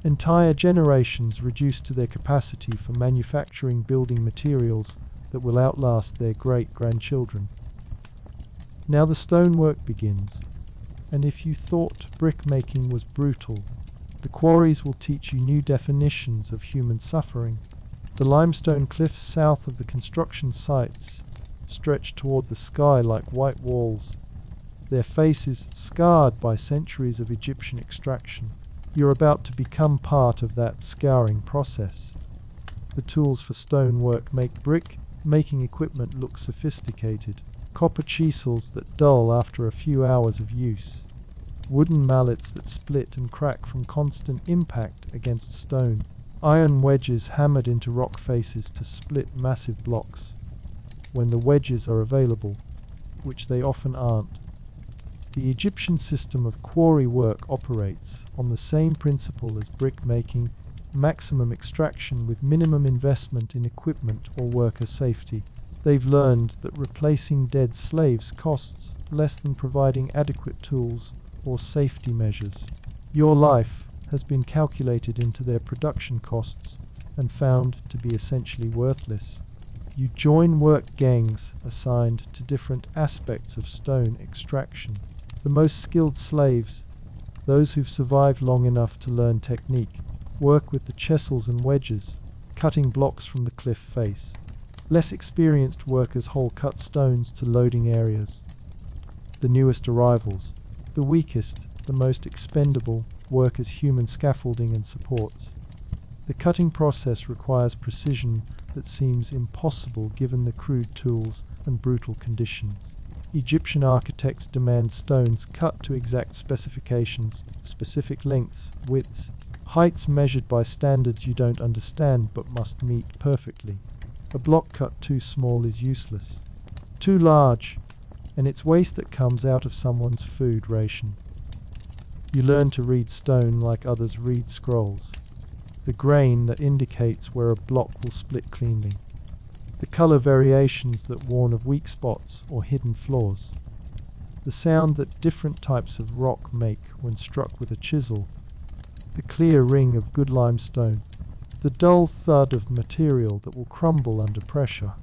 Entire generations reduced to their capacity for manufacturing building materials that will outlast their great-grandchildren. Now the stonework begins, and if you thought brick-making was brutal, the quarries will teach you new definitions of human suffering. The limestone cliffs south of the construction sites stretch toward the sky like white walls, their faces scarred by centuries of Egyptian extraction. You're about to become part of that scouring process. The tools for stonework make brick-making equipment look sophisticated. Copper chisels that dull after a few hours of use. Wooden mallets that split and crack from constant impact against stone. Iron wedges hammered into rock faces to split massive blocks. When the wedges are available, which they often aren't. The Egyptian system of quarry work operates on the same principle as brick making: maximum extraction with minimum investment in equipment or worker safety. They've learned that replacing dead slaves costs less than providing adequate tools or safety measures. Your life has been calculated into their production costs and found to be essentially worthless. You join work gangs assigned to different aspects of stone extraction. The most skilled slaves, those who've survived long enough to learn technique, work with the chisels and wedges, cutting blocks from the cliff face. Less experienced workers haul cut stones to loading areas. The newest arrivals, the weakest, the most expendable, work as human scaffolding and supports. The cutting process requires precision that seems impossible given the crude tools and brutal conditions. Egyptian architects demand stones cut to exact specifications, specific lengths, widths, heights measured by standards you don't understand but must meet perfectly. A block cut too small is useless. Too large, and it's waste that comes out of someone's food ration. You learn to read stone like others read scrolls. The grain that indicates where a block will split cleanly. The color variations that warn of weak spots or hidden flaws. The sound that different types of rock make when struck with a chisel. The clear ring of good limestone. The dull thud of material that will crumble under pressure.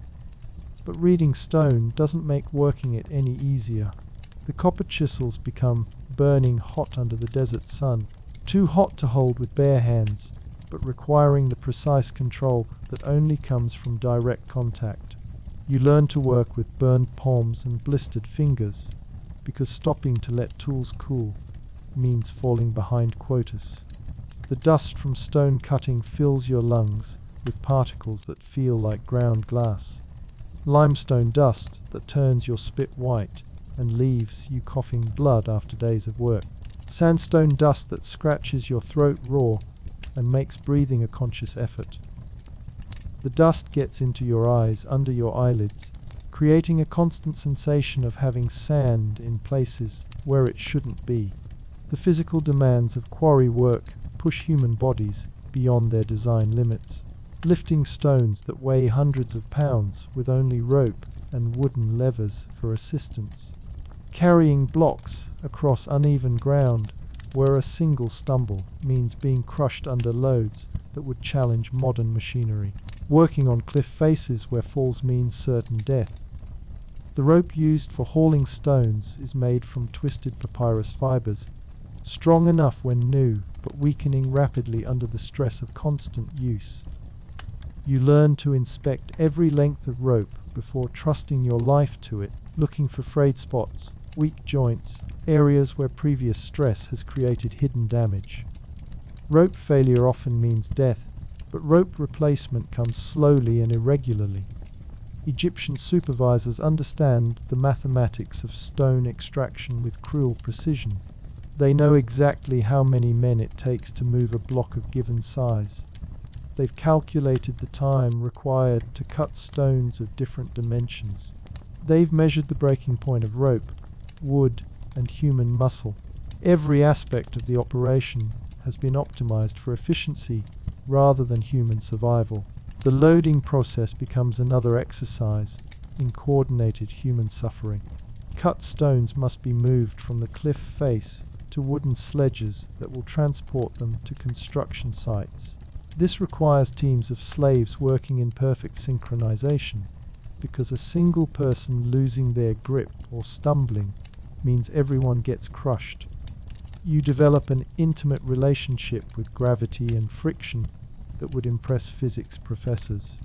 But reading stone doesn't make working it any easier. The copper chisels become burning hot under the desert sun, too hot to hold with bare hands, but requiring the precise control that only comes from direct contact. You learn to work with burned palms and blistered fingers, because stopping to let tools cool means falling behind quotas. The dust from stone cutting fills your lungs with particles that feel like ground glass. Limestone dust that turns your spit white and leaves you coughing blood after days of work. Sandstone dust that scratches your throat raw and makes breathing a conscious effort. The dust gets into your eyes, under your eyelids, creating a constant sensation of having sand in places where it shouldn't be. The physical demands of quarry work push human bodies beyond their design limits, lifting stones that weigh hundreds of pounds with only rope and wooden levers for assistance, carrying blocks across uneven ground where a single stumble means being crushed under loads that would challenge modern machinery, working on cliff faces where falls mean certain death. The rope used for hauling stones is made from twisted papyrus fibers, strong enough when new, but weakening rapidly under the stress of constant use. You learn to inspect every length of rope before trusting your life to it, looking for frayed spots, weak joints, areas where previous stress has created hidden damage. Rope failure often means death, but rope replacement comes slowly and irregularly. Egyptian supervisors understand the mathematics of stone extraction with cruel precision. They know exactly how many men it takes to move a block of given size. They've calculated the time required to cut stones of different dimensions. They've measured the breaking point of rope, wood, and human muscle. Every aspect of the operation has been optimized for efficiency rather than human survival. The loading process becomes another exercise in coordinated human suffering. Cut stones must be moved from the cliff face to wooden sledges that will transport them to construction sites. This requires teams of slaves working in perfect synchronization, because a single person losing their grip or stumbling means everyone gets crushed. You develop an intimate relationship with gravity and friction that would impress physics professors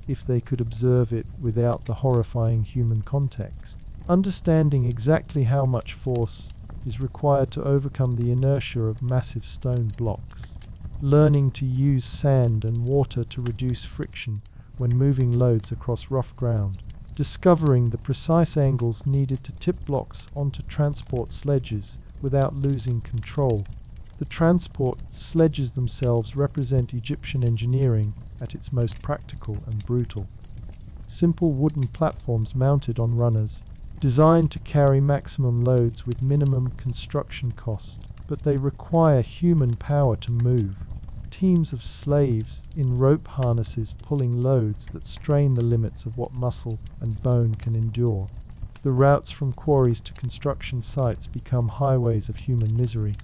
if they could observe it without the horrifying human context. Understanding exactly how much force is required to overcome the inertia of massive stone blocks. Learning to use sand and water to reduce friction when moving loads across rough ground. Discovering the precise angles needed to tip blocks onto transport sledges without losing control. The transport sledges themselves represent Egyptian engineering at its most practical and brutal. Simple wooden platforms mounted on runners, designed to carry maximum loads with minimum construction cost, but they require human power to move. Teams of slaves in rope harnesses pulling loads that strain the limits of what muscle and bone can endure. The routes from quarries to construction sites become highways of human misery.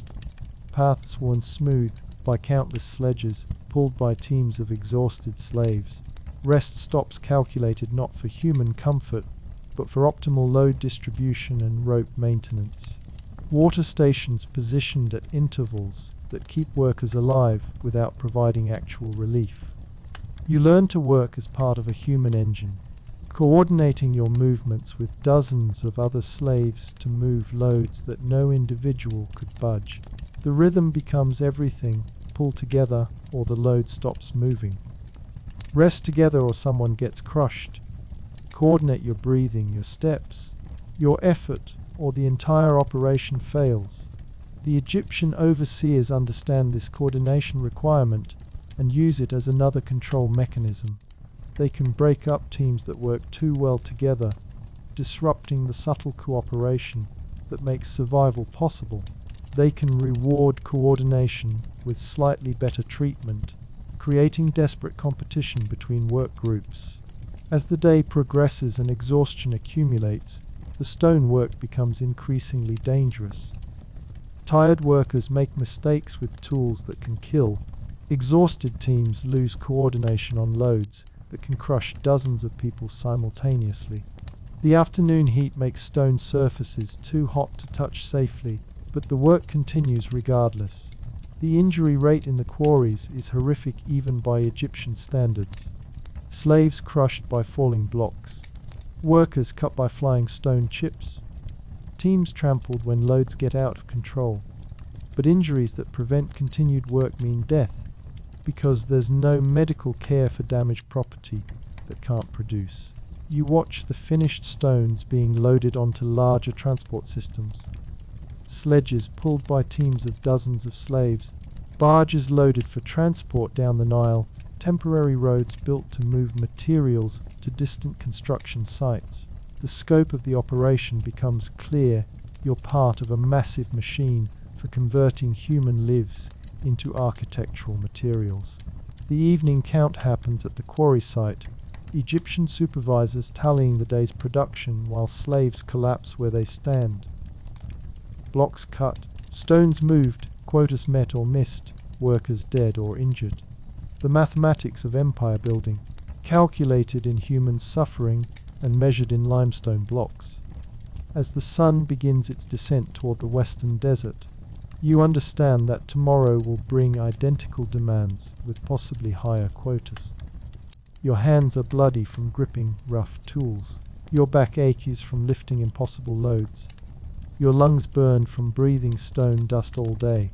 Paths worn smooth by countless sledges pulled by teams of exhausted slaves. Rest stops calculated not for human comfort, but for optimal load distribution and rope maintenance. Water stations positioned at intervals that keep workers alive without providing actual relief. You learn to work as part of a human engine, coordinating your movements with dozens of other slaves to move loads that no individual could budge. The rhythm becomes everything. Pull together or the load stops moving. Rest together or someone gets crushed. Coordinate your breathing, your steps, your effort, or the entire operation fails. The Egyptian overseers understand this coordination requirement and use it as another control mechanism. They can break up teams that work too well together, disrupting the subtle cooperation that makes survival possible. They can reward coordination with slightly better treatment, creating desperate competition between work groups. As the day progresses and exhaustion accumulates, the stone work becomes increasingly dangerous. Tired workers make mistakes with tools that can kill. Exhausted teams lose coordination on loads that can crush dozens of people simultaneously. The afternoon heat makes stone surfaces too hot to touch safely, but the work continues regardless. The injury rate in the quarries is horrific even by Egyptian standards. Slaves crushed by falling blocks. Workers cut by flying stone chips. Teams trampled when loads get out of control. But injuries that prevent continued work mean death, because there's no medical care for damaged property that can't produce. You watch the finished stones being loaded onto larger transport systems. Sledges pulled by teams of dozens of slaves, barges loaded for transport down the Nile, temporary roads built to move materials to distant construction sites. The scope of the operation becomes clear. You're part of a massive machine for converting human lives into architectural materials. The evening count happens at the quarry site, Egyptian supervisors tallying the day's production while slaves collapse where they stand. Blocks cut, stones moved, quotas met or missed, workers dead or injured. The mathematics of empire building, calculated in human suffering and measured in limestone blocks. As the sun begins its descent toward the western desert, you understand that tomorrow will bring identical demands with possibly higher quotas. Your hands are bloody from gripping rough tools. Your back aches from lifting impossible loads. Your lungs burn from breathing stone dust all day.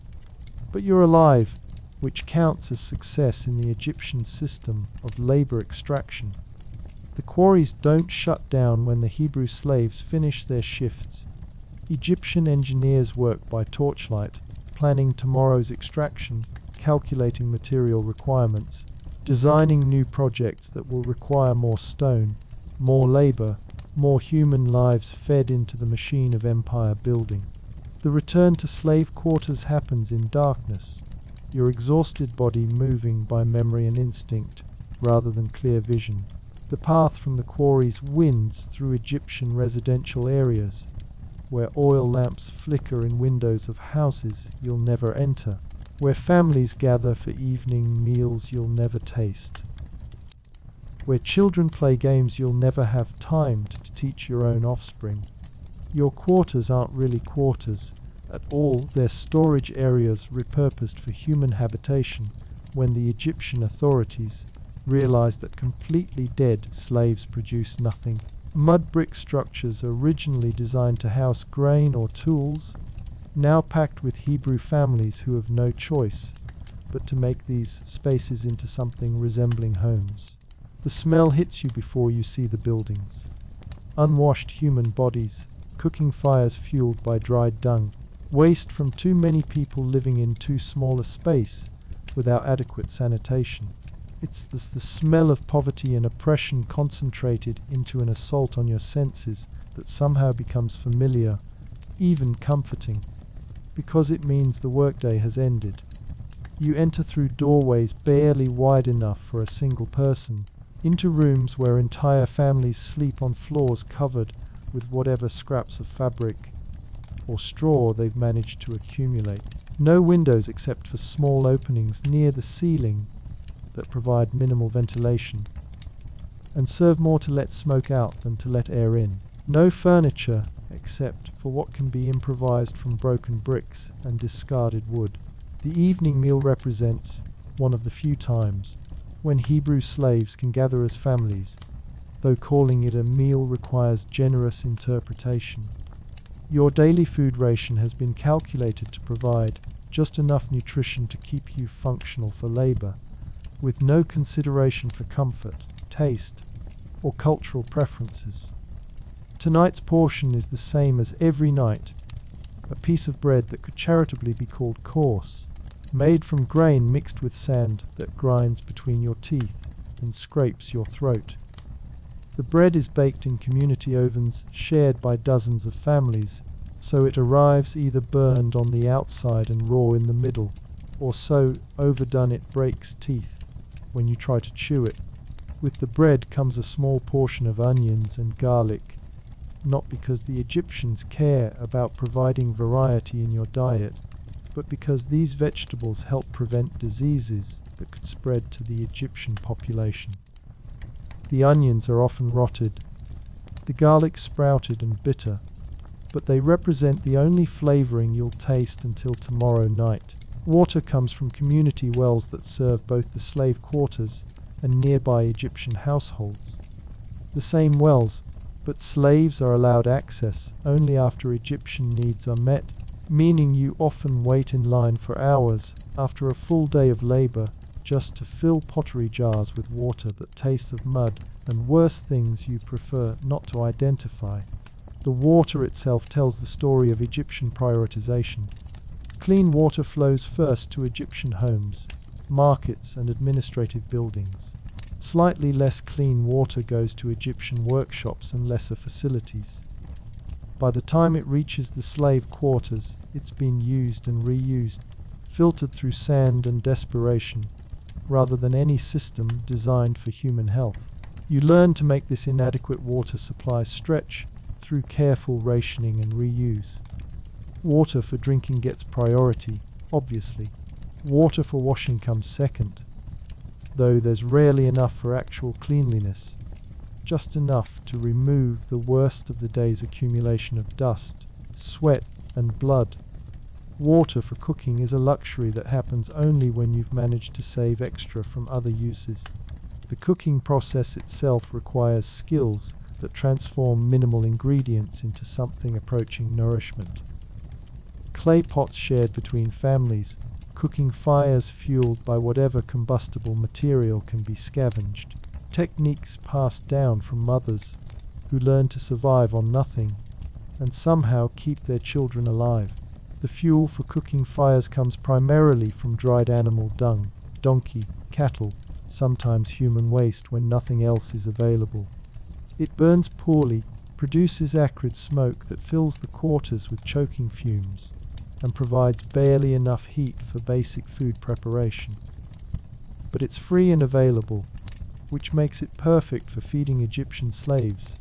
But you're alive, which counts as success in the Egyptian system of labor extraction. The quarries don't shut down when the Hebrew slaves finish their shifts. Egyptian engineers work by torchlight, planning tomorrow's extraction, calculating material requirements, designing new projects that will require more stone, more labor, more human lives fed into the machine of empire building. The return to slave quarters happens in darkness, your exhausted body moving by memory and instinct rather than clear vision. The path from the quarries winds through Egyptian residential areas, where oil lamps flicker in windows of houses you'll never enter, where families gather for evening meals you'll never taste, where children play games you'll never have time to teach your own offspring. Your quarters aren't really quarters at all, they're storage areas repurposed for human habitation when the Egyptian authorities realized that completely dead slaves produce nothing. Mud brick structures originally designed to house grain or tools, now packed with Hebrew families who have no choice but to make these spaces into something resembling homes. The smell hits you before you see the buildings. Unwashed human bodies, cooking fires fueled by dried dung, waste from too many people living in too small a space without adequate sanitation. It's the smell of poverty and oppression concentrated into an assault on your senses that somehow becomes familiar, even comforting, because it means the workday has ended. You enter through doorways barely wide enough for a single person, into rooms where entire families sleep on floors covered with whatever scraps of fabric or straw they've managed to accumulate. No windows except for small openings near the ceiling that provide minimal ventilation and serve more to let smoke out than to let air in. No furniture except for what can be improvised from broken bricks and discarded wood. The evening meal represents one of the few times when Hebrew slaves can gather as families, though calling it a meal requires generous interpretation. Your daily food ration has been calculated to provide just enough nutrition to keep you functional for labor, with no consideration for comfort, taste, or cultural preferences. Tonight's portion is the same as every night, a piece of bread that could charitably be called coarse, made from grain mixed with sand that grinds between your teeth and scrapes your throat. The bread is baked in community ovens shared by dozens of families, so it arrives either burned on the outside and raw in the middle, or so overdone it breaks teeth when you try to chew it. With the bread comes a small portion of onions and garlic, not because the Egyptians care about providing variety in your diet, but because these vegetables help prevent diseases that could spread to the Egyptian population. The onions are often rotted, the garlic sprouted and bitter, but they represent the only flavoring you'll taste until tomorrow night. Water comes from community wells that serve both the slave quarters and nearby Egyptian households. The same wells, but slaves are allowed access only after Egyptian needs are met, meaning you often wait in line for hours after a full day of labor just to fill pottery jars with water that tastes of mud and worse things you prefer not to identify. The water itself tells the story of Egyptian prioritization. Clean water flows first to Egyptian homes, markets, and administrative buildings. Slightly less clean water goes to Egyptian workshops and lesser facilities. By the time it reaches the slave quarters, it's been used and reused, filtered through sand and desperation, rather than any system designed for human health. You learn to make this inadequate water supply stretch through careful rationing and reuse. Water for drinking gets priority, obviously. Water for washing comes second, though there's rarely enough for actual cleanliness, just enough to remove the worst of the day's accumulation of dust, sweat, and blood. Water for cooking is a luxury that happens only when you've managed to save extra from other uses. The cooking process itself requires skills that transform minimal ingredients into something approaching nourishment. Clay pots shared between families, cooking fires fueled by whatever combustible material can be scavenged. Techniques passed down from mothers who learn to survive on nothing and somehow keep their children alive. The fuel for cooking fires comes primarily from dried animal dung, donkey, cattle, sometimes human waste when nothing else is available. It burns poorly, produces acrid smoke that fills the quarters with choking fumes, and provides barely enough heat for basic food preparation. But it's free and available, which makes it perfect for feeding Egyptian slaves.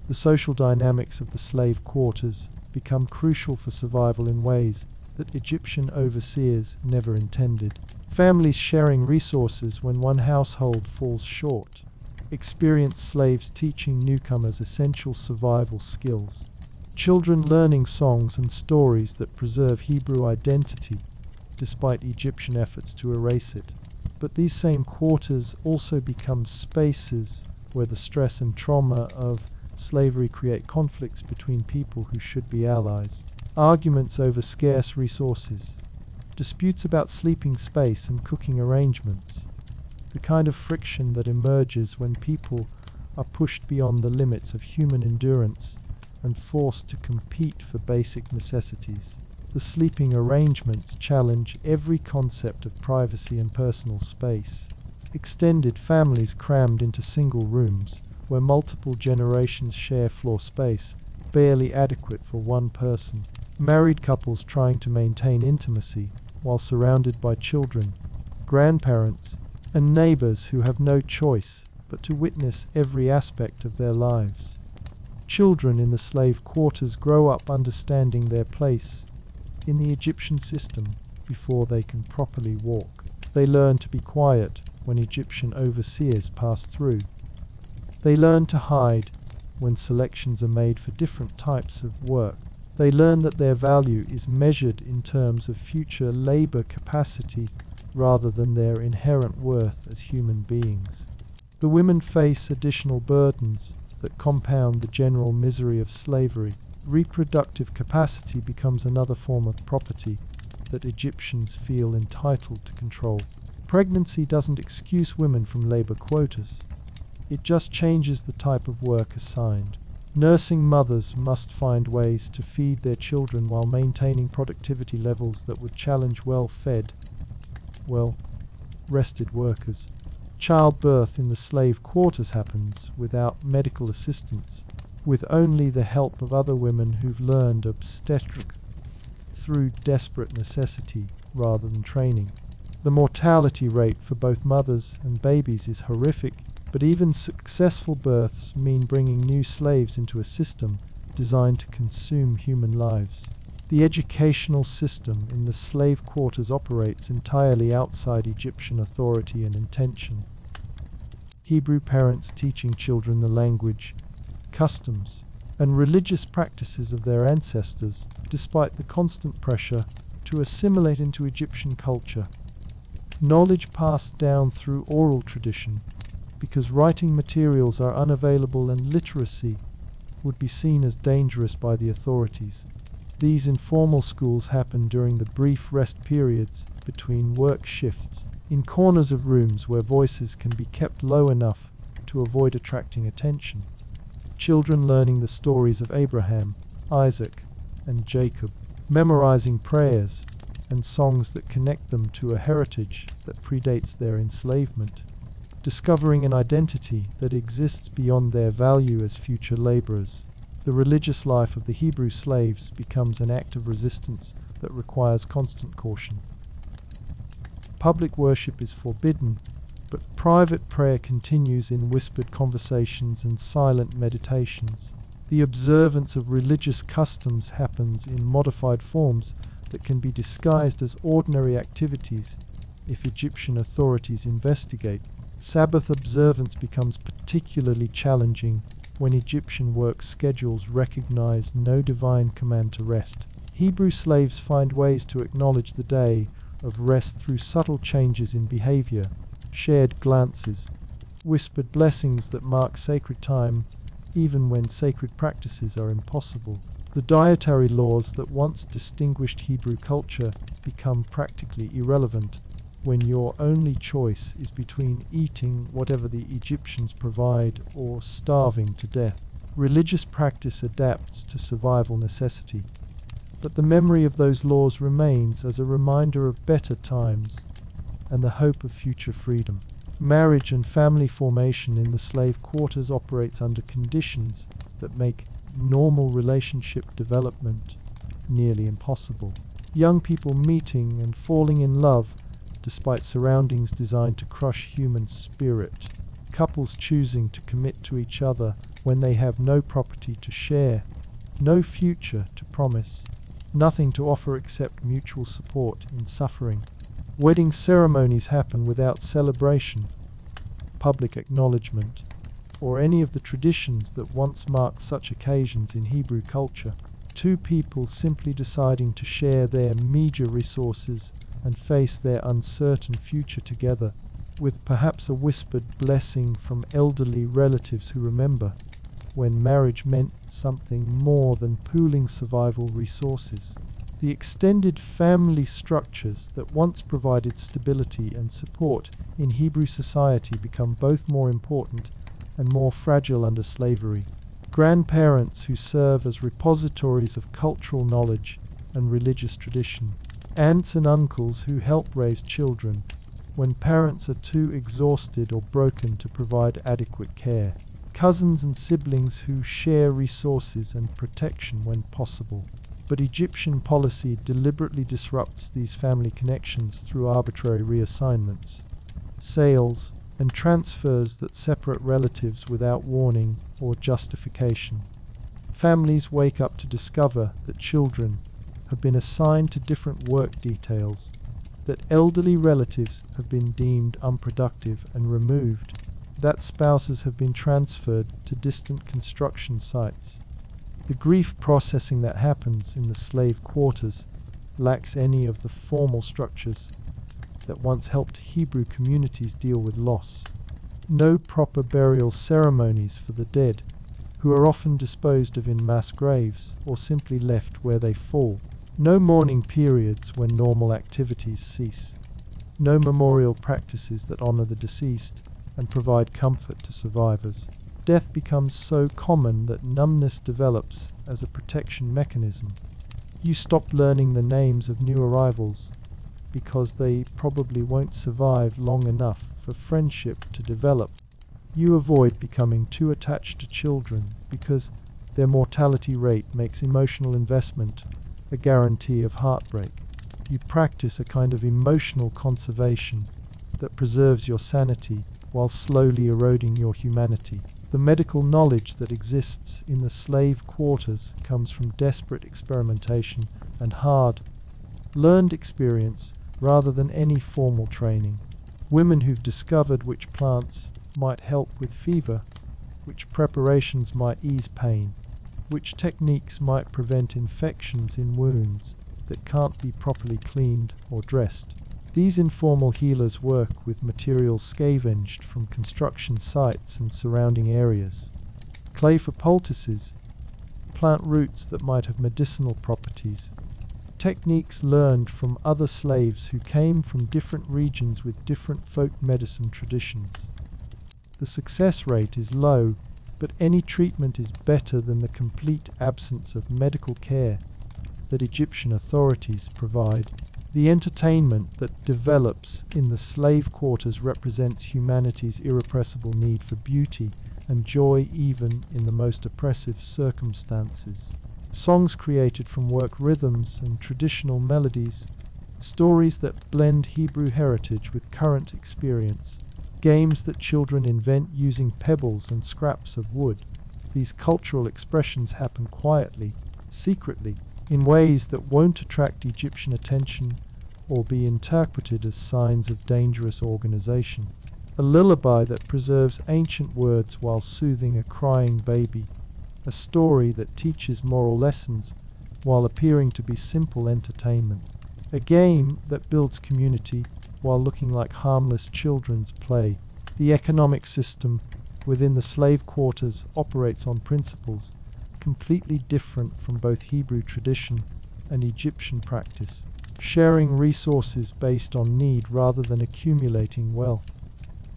The social dynamics of the slave quarters become crucial for survival in ways that Egyptian overseers never intended. Families sharing resources when one household falls short. Experienced slaves teaching newcomers essential survival skills. Children learning songs and stories that preserve Hebrew identity, despite Egyptian efforts to erase it. But these same quarters also become spaces where the stress and trauma of slavery create conflicts between people who should be allies. Arguments over scarce resources. Disputes about sleeping space and cooking arrangements. The kind of friction that emerges when people are pushed beyond the limits of human endurance and forced to compete for basic necessities. The sleeping arrangements challenge every concept of privacy and personal space. Extended families crammed into single rooms, where multiple generations share floor space, barely adequate for one person. Married couples trying to maintain intimacy while surrounded by children, grandparents, and neighbors who have no choice but to witness every aspect of their lives. Children in the slave quarters grow up understanding their place in the Egyptian system before they can properly walk. They learn to be quiet when Egyptian overseers pass through. They learn to hide when selections are made for different types of work. They learn that their value is measured in terms of future labor capacity rather than their inherent worth as human beings. The women face additional burdens that compound the general misery of slavery. Reproductive capacity becomes another form of property that Egyptians feel entitled to control. Pregnancy doesn't excuse women from labor quotas. It just changes the type of work assigned. Nursing mothers must find ways to feed their children while maintaining productivity levels that would challenge well-fed, rested workers. Childbirth in the slave quarters happens without medical assistance, with only the help of other women who've learned obstetrics through desperate necessity rather than training. The mortality rate for both mothers and babies is horrific, but even successful births mean bringing new slaves into a system designed to consume human lives. The educational system in the slave quarters operates entirely outside Egyptian authority and intention. Hebrew parents teaching children the language, customs, and religious practices of their ancestors, despite the constant pressure to assimilate into Egyptian culture. Knowledge passed down through oral tradition, because writing materials are unavailable and literacy would be seen as dangerous by the authorities. These informal schools happen during the brief rest periods between work shifts, in corners of rooms where voices can be kept low enough to avoid attracting attention. Children learning the stories of Abraham, Isaac, and Jacob, memorizing prayers, and songs that connect them to a heritage that predates their enslavement, discovering an identity that exists beyond their value as future laborers. The religious life of the Hebrew slaves becomes an act of resistance that requires constant caution. Public worship is forbidden, but private prayer continues in whispered conversations and silent meditations. The observance of religious customs happens in modified forms that can be disguised as ordinary activities if Egyptian authorities investigate. Sabbath observance becomes particularly challenging when Egyptian work schedules recognize no divine command to rest. Hebrew slaves find ways to acknowledge the day of rest through subtle changes in behavior, shared glances, whispered blessings that mark sacred time even when sacred practices are impossible. The dietary laws that once distinguished Hebrew culture become practically irrelevant when your only choice is between eating whatever the Egyptians provide or starving to death. Religious practice adapts to survival necessity, but the memory of those laws remains as a reminder of better times and the hope of future freedom. Marriage and family formation in the slave quarters operates under conditions that make normal relationship development nearly impossible. Young people meeting and falling in love despite surroundings designed to crush human spirit. Couples choosing to commit to each other when they have no property to share, no future to promise, nothing to offer except mutual support in suffering. Wedding ceremonies happen without celebration, public acknowledgement, or any of the traditions that once marked such occasions in Hebrew culture. Two people simply deciding to share their meager resources and face their uncertain future together, with perhaps a whispered blessing from elderly relatives who remember when marriage meant something more than pooling survival resources. The extended family structures that once provided stability and support in Hebrew society become both more important and more fragile under slavery. Grandparents who serve as repositories of cultural knowledge and religious tradition. Aunts and uncles who help raise children when parents are too exhausted or broken to provide adequate care. Cousins and siblings who share resources and protection when possible. But Egyptian policy deliberately disrupts these family connections through arbitrary reassignments, sales, and transfers that separate relatives without warning or justification. Families wake up to discover that children have been assigned to different work details, that elderly relatives have been deemed unproductive and removed, that spouses have been transferred to distant construction sites. The grief processing that happens in the slave quarters lacks any of the formal structures that once helped Hebrew communities deal with loss. No proper burial ceremonies for the dead, who are often disposed of in mass graves or simply left where they fall. No mourning periods when normal activities cease. No memorial practices that honor the deceased and provide comfort to survivors. Death becomes so common that numbness develops as a protection mechanism. You stop learning the names of new arrivals because they probably won't survive long enough for friendship to develop. You avoid becoming too attached to children because their mortality rate makes emotional investment a guarantee of heartbreak. You practice a kind of emotional conservation that preserves your sanity while slowly eroding your humanity. The medical knowledge that exists in the slave quarters comes from desperate experimentation and hard, learned experience rather than any formal training. Women who've discovered which plants might help with fever, which preparations might ease pain, which techniques might prevent infections in wounds that can't be properly cleaned or dressed. These informal healers work with materials scavenged from construction sites and surrounding areas. Clay for poultices, plant roots that might have medicinal properties, techniques learned from other slaves who came from different regions with different folk medicine traditions. The success rate is low, but any treatment is better than the complete absence of medical care that Egyptian authorities provide. The entertainment that develops in the slave quarters represents humanity's irrepressible need for beauty and joy even in the most oppressive circumstances. Songs created from work rhythms and traditional melodies, stories that blend Hebrew heritage with current experience, games that children invent using pebbles and scraps of wood. These cultural expressions happen quietly, secretly, in ways that won't attract Egyptian attention or be interpreted as signs of dangerous organization. A lullaby that preserves ancient words while soothing a crying baby. A story that teaches moral lessons while appearing to be simple entertainment. A game that builds community while looking like harmless children's play. The economic system within the slave quarters operates on principles completely different from both Hebrew tradition and Egyptian practice, sharing resources based on need rather than accumulating wealth,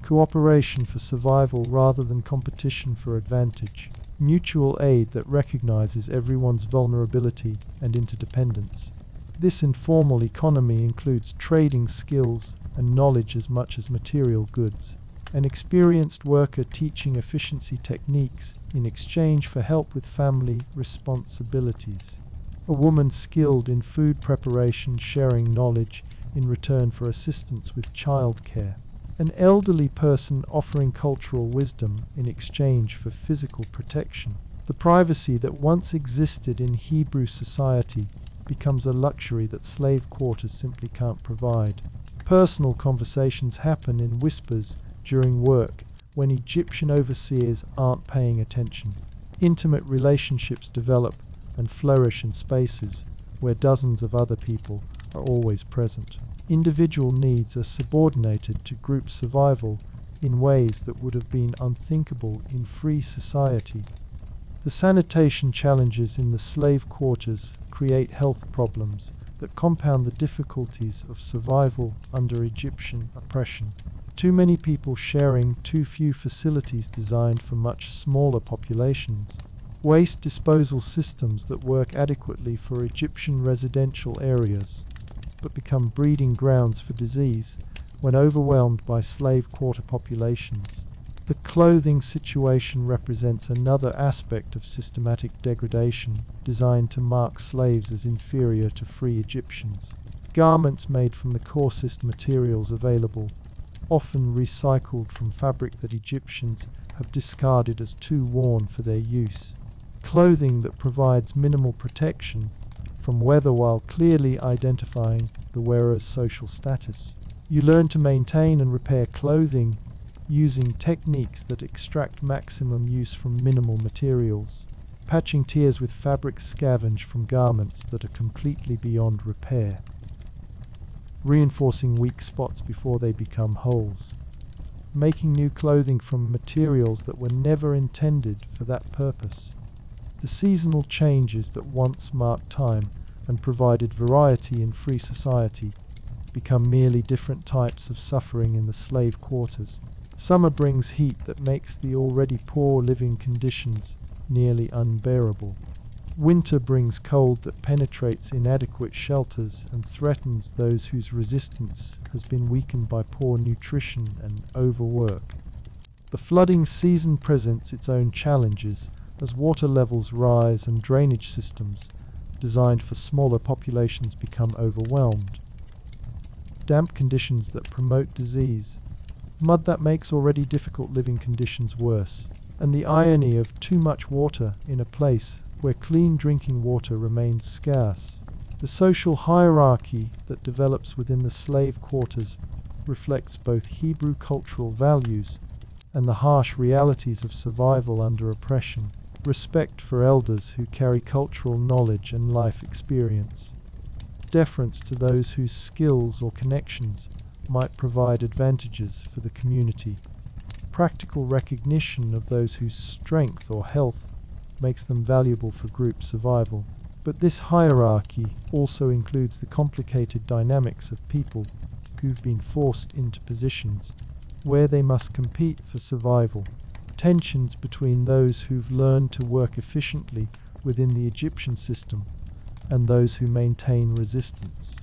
cooperation for survival rather than competition for advantage, mutual aid that recognizes everyone's vulnerability and interdependence. This informal economy includes trading skills and knowledge as much as material goods. An experienced worker teaching efficiency techniques in exchange for help with family responsibilities. A woman skilled in food preparation sharing knowledge in return for assistance with childcare. An elderly person offering cultural wisdom in exchange for physical protection. The privacy that once existed in Hebrew society becomes a luxury that slave quarters simply can't provide. Personal conversations happen in whispers during work when Egyptian overseers aren't paying attention. Intimate relationships develop and flourish in spaces where dozens of other people are always present. Individual needs are subordinated to group survival in ways that would have been unthinkable in free society. The sanitation challenges in the slave quarters create health problems that compound the difficulties of survival under Egyptian oppression. Too many people sharing too few facilities designed for much smaller populations. Waste disposal systems that work adequately for Egyptian residential areas, but become breeding grounds for disease when overwhelmed by slave quarter populations. The clothing situation represents another aspect of systematic degradation designed to mark slaves as inferior to free Egyptians. Garments made from the coarsest materials available, often recycled from fabric that Egyptians have discarded as too worn for their use. Clothing that provides minimal protection from weather while clearly identifying the wearer's social status. You learn to maintain and repair clothing using techniques that extract maximum use from minimal materials. Patching tears with fabric scavenged from garments that are completely beyond repair. Reinforcing weak spots before they become holes. Making new clothing from materials that were never intended for that purpose. The seasonal changes that once marked time and provided variety in free society become merely different types of suffering in the slave quarters. Summer brings heat that makes the already poor living conditions nearly unbearable. Winter brings cold that penetrates inadequate shelters and threatens those whose resistance has been weakened by poor nutrition and overwork. The flooding season presents its own challenges as water levels rise and drainage systems designed for smaller populations become overwhelmed. Damp conditions that promote disease. Mud that makes already difficult living conditions worse. And the irony of too much water in a place where clean drinking water remains scarce. The social hierarchy that develops within the slave quarters reflects both Hebrew cultural values and the harsh realities of survival under oppression. Respect for elders who carry cultural knowledge and life experience. Deference to those whose skills or connections might provide advantages for the community. Practical recognition of those whose strength or health makes them valuable for group survival. But this hierarchy also includes the complicated dynamics of people who've been forced into positions where they must compete for survival. Tensions between those who've learned to work efficiently within the Egyptian system and those who maintain resistance.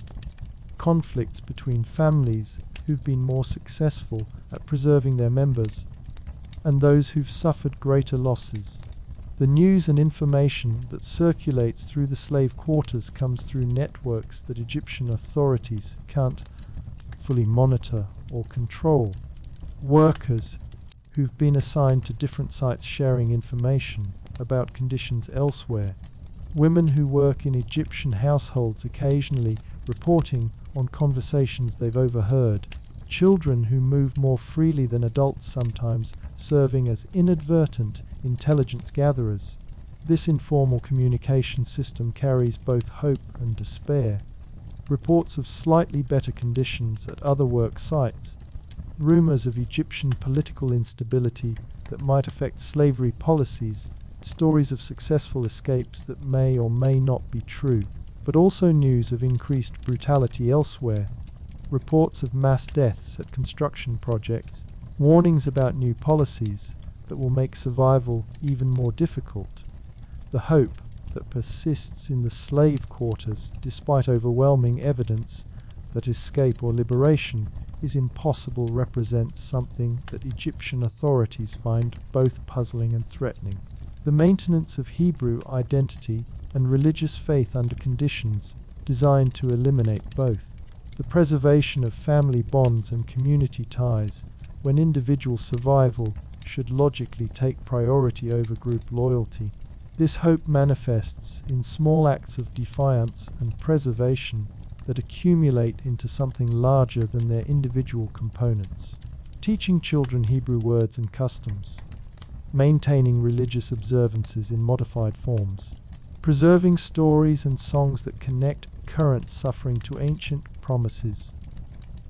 conflicts between families who've been more successful at preserving their members and those who've suffered greater losses. The news and information that circulates through the slave quarters comes through networks that Egyptian authorities can't fully monitor or control. Workers who've been assigned to different sites sharing information about conditions elsewhere. Women who work in Egyptian households occasionally reporting on conversations they've overheard. Children who move more freely than adults, sometimes serving as inadvertent intelligence gatherers. This informal communication system carries both hope and despair. Reports of slightly better conditions at other work sites. Rumors of Egyptian political instability that might affect slavery policies. Stories of successful escapes that may or may not be true, but also news of increased brutality elsewhere. Reports of mass deaths at construction projects, warnings about new policies that will make survival even more difficult. The hope that persists in the slave quarters, despite overwhelming evidence that escape or liberation is impossible, represents something that Egyptian authorities find both puzzling and threatening. The maintenance of Hebrew identity and religious faith under conditions designed to eliminate both. The preservation of family bonds and community ties, when individual survival should logically take priority over group loyalty. This hope manifests in small acts of defiance and preservation that accumulate into something larger than their individual components. Teaching children Hebrew words and customs. Maintaining religious observances in modified forms. Preserving stories and songs that connect current suffering to ancient promises,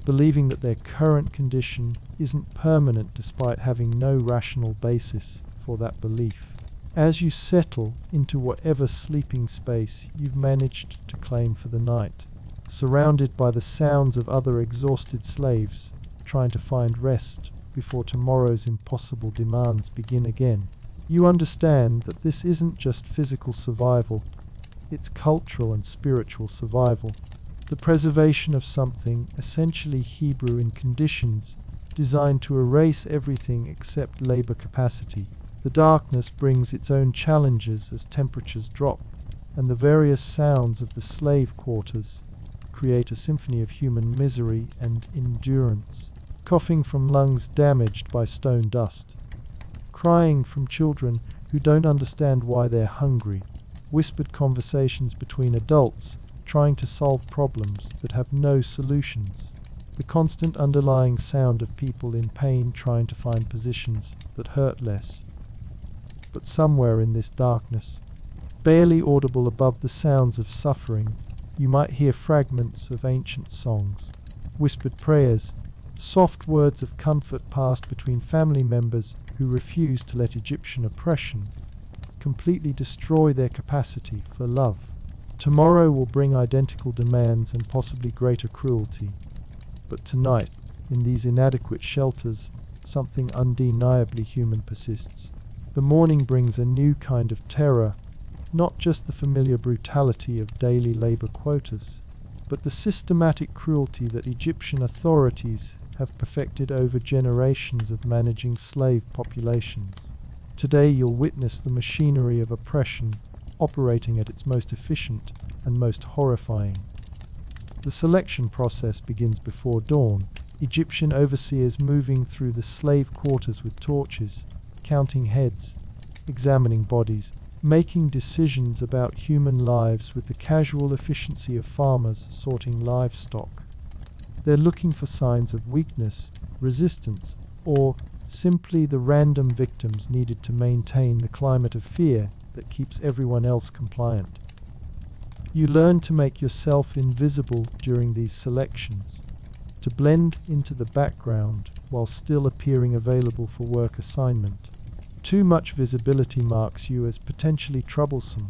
believing that their current condition isn't permanent despite having no rational basis for that belief. As you settle into whatever sleeping space you've managed to claim for the night, surrounded by the sounds of other exhausted slaves trying to find rest before tomorrow's impossible demands begin again, you understand that this isn't just physical survival, it's cultural and spiritual survival. The preservation of something essentially Hebrew in conditions designed to erase everything except labor capacity. The darkness brings its own challenges as temperatures drop, and the various sounds of the slave quarters create a symphony of human misery and endurance. Coughing from lungs damaged by stone dust. Crying from children who don't understand why they're hungry. Whispered conversations between adults trying to solve problems that have no solutions. The constant underlying sound of people in pain trying to find positions that hurt less. But somewhere in this darkness, barely audible above the sounds of suffering, you might hear fragments of ancient songs, whispered prayers, soft words of comfort passed between family members who refuse to let Egyptian oppression completely destroy their capacity for love. Tomorrow will bring identical demands and possibly greater cruelty. But tonight, in these inadequate shelters, something undeniably human persists. The morning brings a new kind of terror, not just the familiar brutality of daily labor quotas, but the systematic cruelty that Egyptian authorities have perfected over generations of managing slave populations. Today you'll witness the machinery of oppression operating at its most efficient and most horrifying. The selection process begins before dawn, Egyptian overseers moving through the slave quarters with torches, counting heads, examining bodies, making decisions about human lives with the casual efficiency of farmers sorting livestock. They're looking for signs of weakness, resistance, or simply the random victims needed to maintain the climate of fear that keeps everyone else compliant. You learn to make yourself invisible during these selections, to blend into the background while still appearing available for work assignment. Too much visibility marks you as potentially troublesome.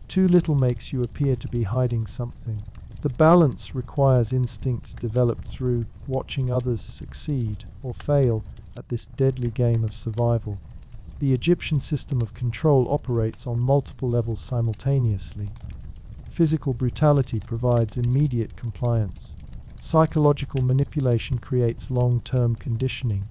Too little makes you appear to be hiding something. The balance requires instincts developed through watching others succeed or fail at this deadly game of survival. The Egyptian system of control operates on multiple levels simultaneously. Physical brutality provides immediate compliance. Psychological manipulation creates long-term conditioning.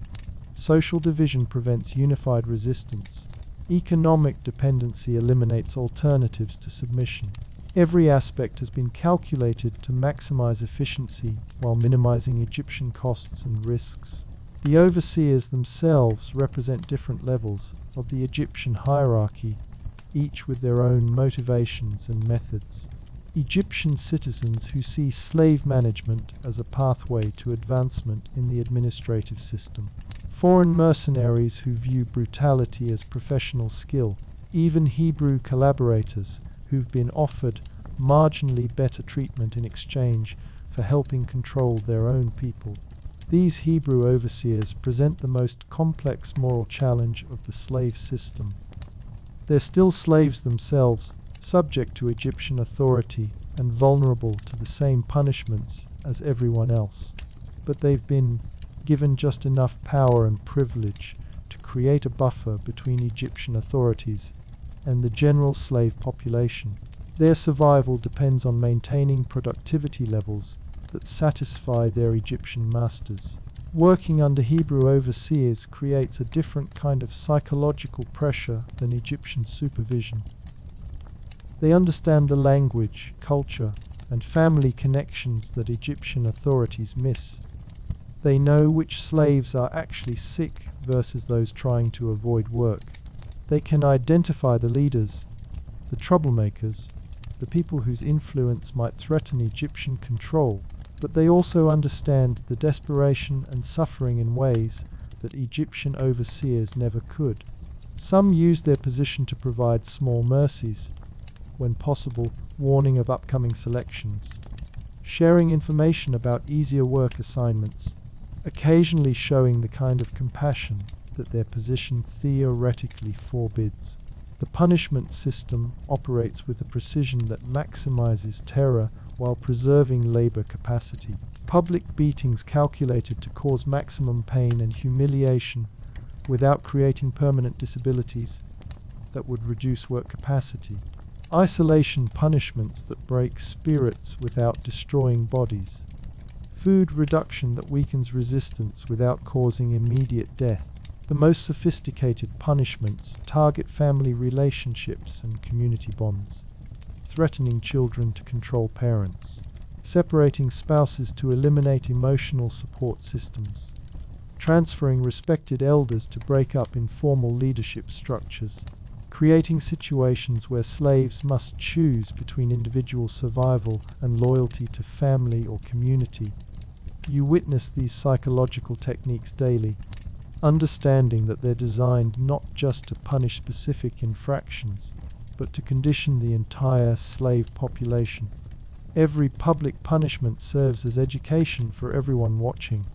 Social division prevents unified resistance. Economic dependency eliminates alternatives to submission. Every aspect has been calculated to maximize efficiency while minimizing Egyptian costs and risks. The overseers themselves represent different levels of the Egyptian hierarchy, each with their own motivations and methods. Egyptian citizens who see slave management as a pathway to advancement in the administrative system. Foreign mercenaries who view brutality as professional skill. Even Hebrew collaborators who've been offered marginally better treatment in exchange for helping control their own people. These Hebrew overseers present the most complex moral challenge of the slave system. They're still slaves themselves, subject to Egyptian authority and vulnerable to the same punishments as everyone else. But they've been given just enough power and privilege to create a buffer between Egyptian authorities and the general slave population. Their survival depends on maintaining productivity levels that satisfy their Egyptian masters. Working under Hebrew overseers creates a different kind of psychological pressure than Egyptian supervision. They understand the language, culture, and family connections that Egyptian authorities miss. They know which slaves are actually sick versus those trying to avoid work. They can identify the leaders, the troublemakers, the people whose influence might threaten Egyptian control, but they also understand the desperation and suffering in ways that Egyptian overseers never could. Some use their position to provide small mercies, when possible, warning of upcoming selections, sharing information about easier work assignments, occasionally showing the kind of compassion that their position theoretically forbids. The punishment system operates with a precision that maximizes terror while preserving labor capacity. Public beatings calculated to cause maximum pain and humiliation without creating permanent disabilities that would reduce work capacity. Isolation punishments that break spirits without destroying bodies. Food reduction that weakens resistance without causing immediate death. The most sophisticated punishments target family relationships and community bonds, threatening children to control parents, separating spouses to eliminate emotional support systems, transferring respected elders to break up informal leadership structures, creating situations where slaves must choose between individual survival and loyalty to family or community. You witness these psychological techniques daily, understanding that they're designed not just to punish specific infractions, but to condition the entire slave population. Every public punishment serves as education for everyone watching.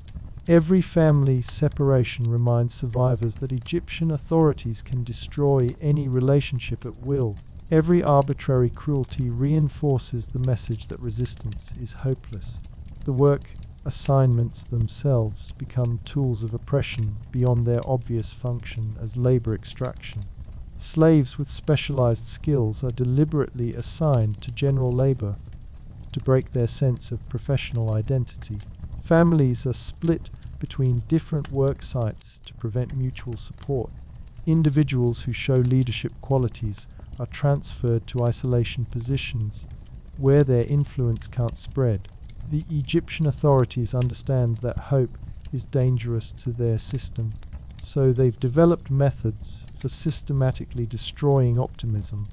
Every family separation reminds survivors that Egyptian authorities can destroy any relationship at will. Every arbitrary cruelty reinforces the message that resistance is hopeless. The work assignments themselves become tools of oppression beyond their obvious function as labor extraction. Slaves with specialized skills are deliberately assigned to general labor to break their sense of professional identity. Families are split between different work sites to prevent mutual support. Individuals who show leadership qualities are transferred to isolation positions where their influence can't spread. The Egyptian authorities understand that hope is dangerous to their system, so they've developed methods for systematically destroying optimism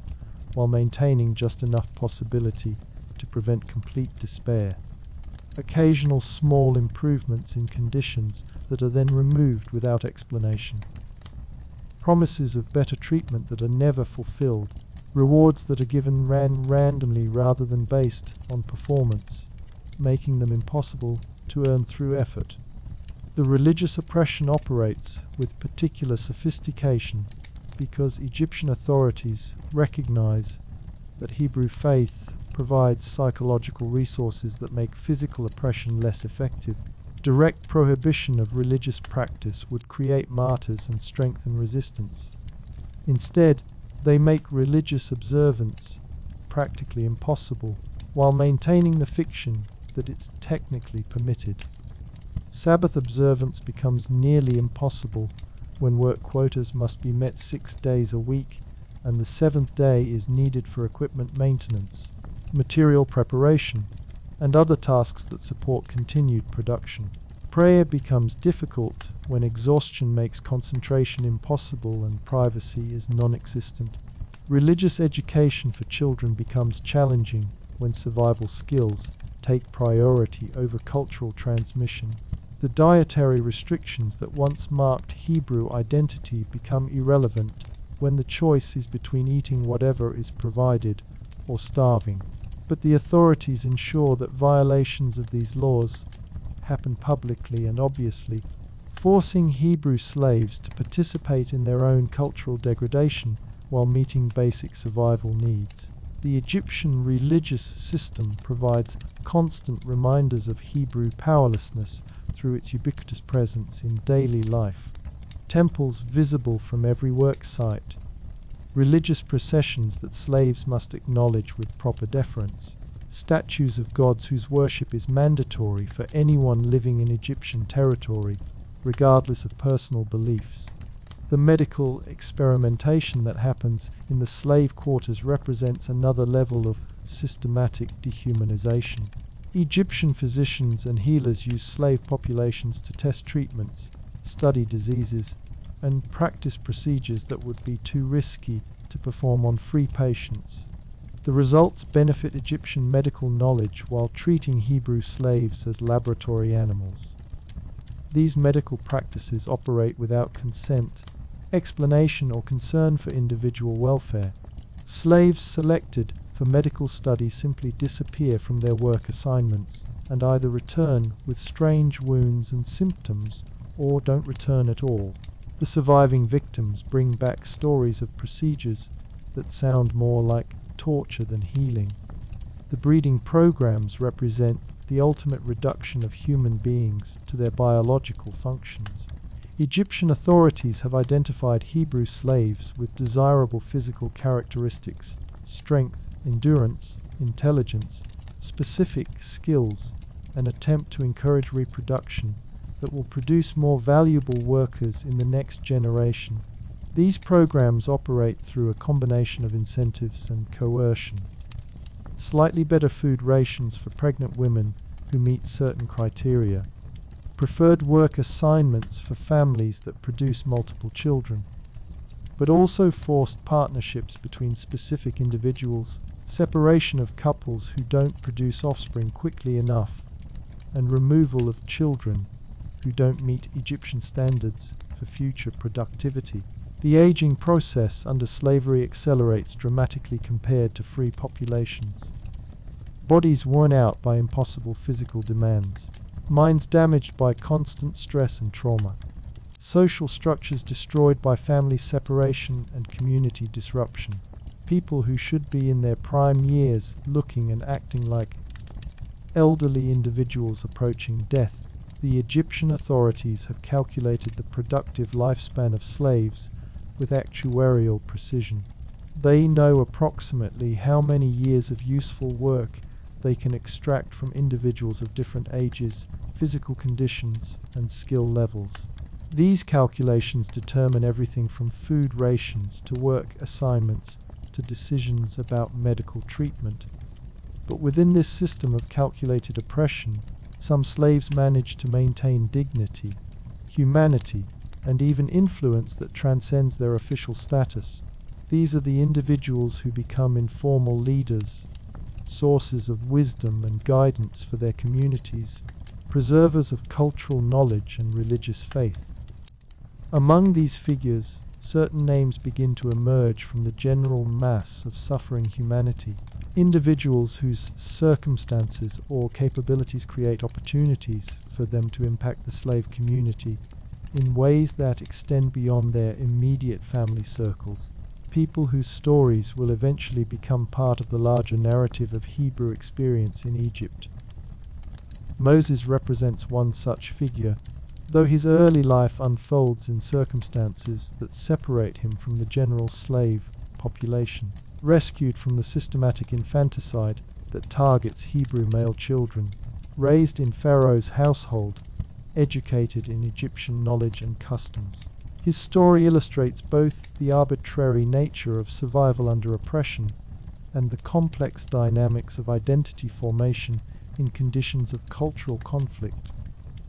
while maintaining just enough possibility to prevent complete despair. Occasional small improvements in conditions that are then removed without explanation. Promises of better treatment that are never fulfilled. Rewards that are given randomly rather than based on performance, making them impossible to earn through effort. The religious oppression operates with particular sophistication because Egyptian authorities recognize that Hebrew faith provides psychological resources that make physical oppression less effective. Direct prohibition of religious practice would create martyrs and strengthen resistance. Instead, they make religious observance practically impossible, while maintaining the fiction that it's technically permitted. Sabbath observance becomes nearly impossible when work quotas must be met 6 days a week, and the 7th day is needed for equipment maintenance, material preparation, and other tasks that support continued production. Prayer becomes difficult when exhaustion makes concentration impossible and privacy is non-existent. Religious education for children becomes challenging when survival skills take priority over cultural transmission. The dietary restrictions that once marked Hebrew identity become irrelevant when the choice is between eating whatever is provided or starving. But the authorities ensure that violations of these laws happen publicly and obviously, forcing Hebrew slaves to participate in their own cultural degradation while meeting basic survival needs. The Egyptian religious system provides constant reminders of Hebrew powerlessness through its ubiquitous presence in daily life. Temples visible from every work site, religious processions that slaves must acknowledge with proper deference, statues of gods whose worship is mandatory for anyone living in Egyptian territory, regardless of personal beliefs. The medical experimentation that happens in the slave quarters represents another level of systematic dehumanization. Egyptian physicians and healers use slave populations to test treatments, study diseases, and practice procedures that would be too risky to perform on free patients. The results benefit Egyptian medical knowledge while treating Hebrew slaves as laboratory animals. These medical practices operate without consent, explanation, or concern for individual welfare. Slaves selected for medical study simply disappear from their work assignments and either return with strange wounds and symptoms or don't return at all. The surviving victims bring back stories of procedures that sound more like torture than healing. The breeding programs represent the ultimate reduction of human beings to their biological functions. Egyptian authorities have identified Hebrew slaves with desirable physical characteristics, strength, endurance, intelligence, specific skills, and attempt to encourage reproduction that will produce more valuable workers in the next generation. These programs operate through a combination of incentives and coercion. Slightly better food rations for pregnant women who meet certain criteria. Preferred work assignments for families that produce multiple children. But also forced partnerships between specific individuals, separation of couples who don't produce offspring quickly enough, and removal of children who don't meet Egyptian standards for future productivity. The aging process under slavery accelerates dramatically compared to free populations. Bodies worn out by impossible physical demands. Minds damaged by constant stress and trauma. Social structures destroyed by family separation and community disruption. People who should be in their prime years looking and acting like elderly individuals approaching death. The Egyptian authorities have calculated the productive lifespan of slaves with actuarial precision. They know approximately how many years of useful work they can extract from individuals of different ages, physical conditions, and skill levels. These calculations determine everything from food rations to work assignments to decisions about medical treatment. But within this system of calculated oppression, some slaves manage to maintain dignity, humanity, and even influence that transcends their official status. These are the individuals who become informal leaders, sources of wisdom and guidance for their communities, preservers of cultural knowledge and religious faith. Among these figures, certain names begin to emerge from the general mass of suffering humanity. Individuals whose circumstances or capabilities create opportunities for them to impact the slave community in ways that extend beyond their immediate family circles. People whose stories will eventually become part of the larger narrative of Hebrew experience in Egypt. Moses represents one such figure, though his early life unfolds in circumstances that separate him from the general slave population. rescued from the systematic infanticide that targets Hebrew male children, raised in Pharaoh's household, educated in Egyptian knowledge and customs. His story illustrates both the arbitrary nature of survival under oppression and the complex dynamics of identity formation in conditions of cultural conflict.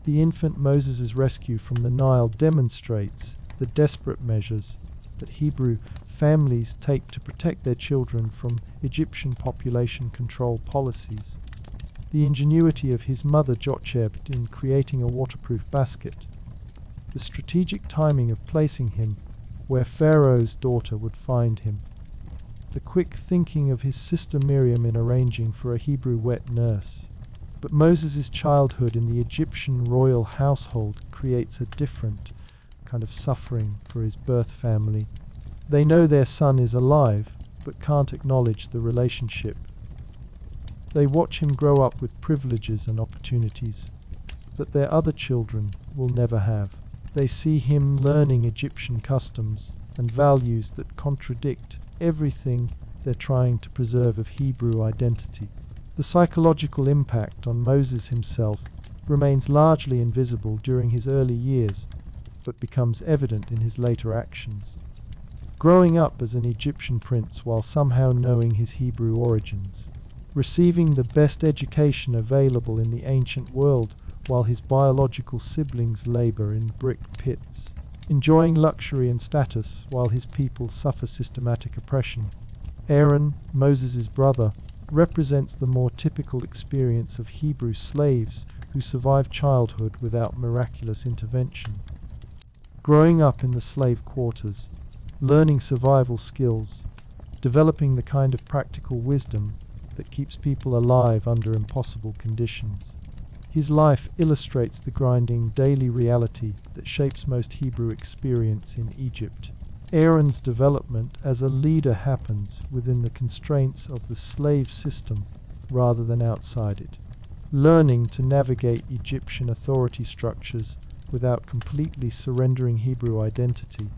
The infant Moses' rescue from the Nile demonstrates the desperate measures that Hebrew families take to protect their children from Egyptian population control policies. The ingenuity of his mother Jochebed in creating a waterproof basket, the strategic timing of placing him where Pharaoh's daughter would find him, the quick thinking of his sister Miriam in arranging for a Hebrew wet nurse. But Moses' childhood in the Egyptian royal household creates a different kind of suffering for his birth family. They know their son is alive, but can't acknowledge the relationship. They watch him grow up with privileges and opportunities that their other children will never have. They see him learning Egyptian customs and values that contradict everything they're trying to preserve of Hebrew identity. The psychological impact on Moses himself remains largely invisible during his early years, but becomes evident in his later actions. Growing up as an Egyptian prince while somehow knowing his Hebrew origins, receiving the best education available in the ancient world while his biological siblings labor in brick pits, enjoying luxury and status while his people suffer systematic oppression. Aaron, Moses' brother, represents the more typical experience of Hebrew slaves who survive childhood without miraculous intervention. Growing up in the slave quarters, learning survival skills, developing the kind of practical wisdom that keeps people alive under impossible conditions. His life illustrates the grinding daily reality that shapes most Hebrew experience in Egypt. Aaron's development as a leader happens within the constraints of the slave system rather than outside it. Learning to navigate Egyptian authority structures without completely surrendering Hebrew identity.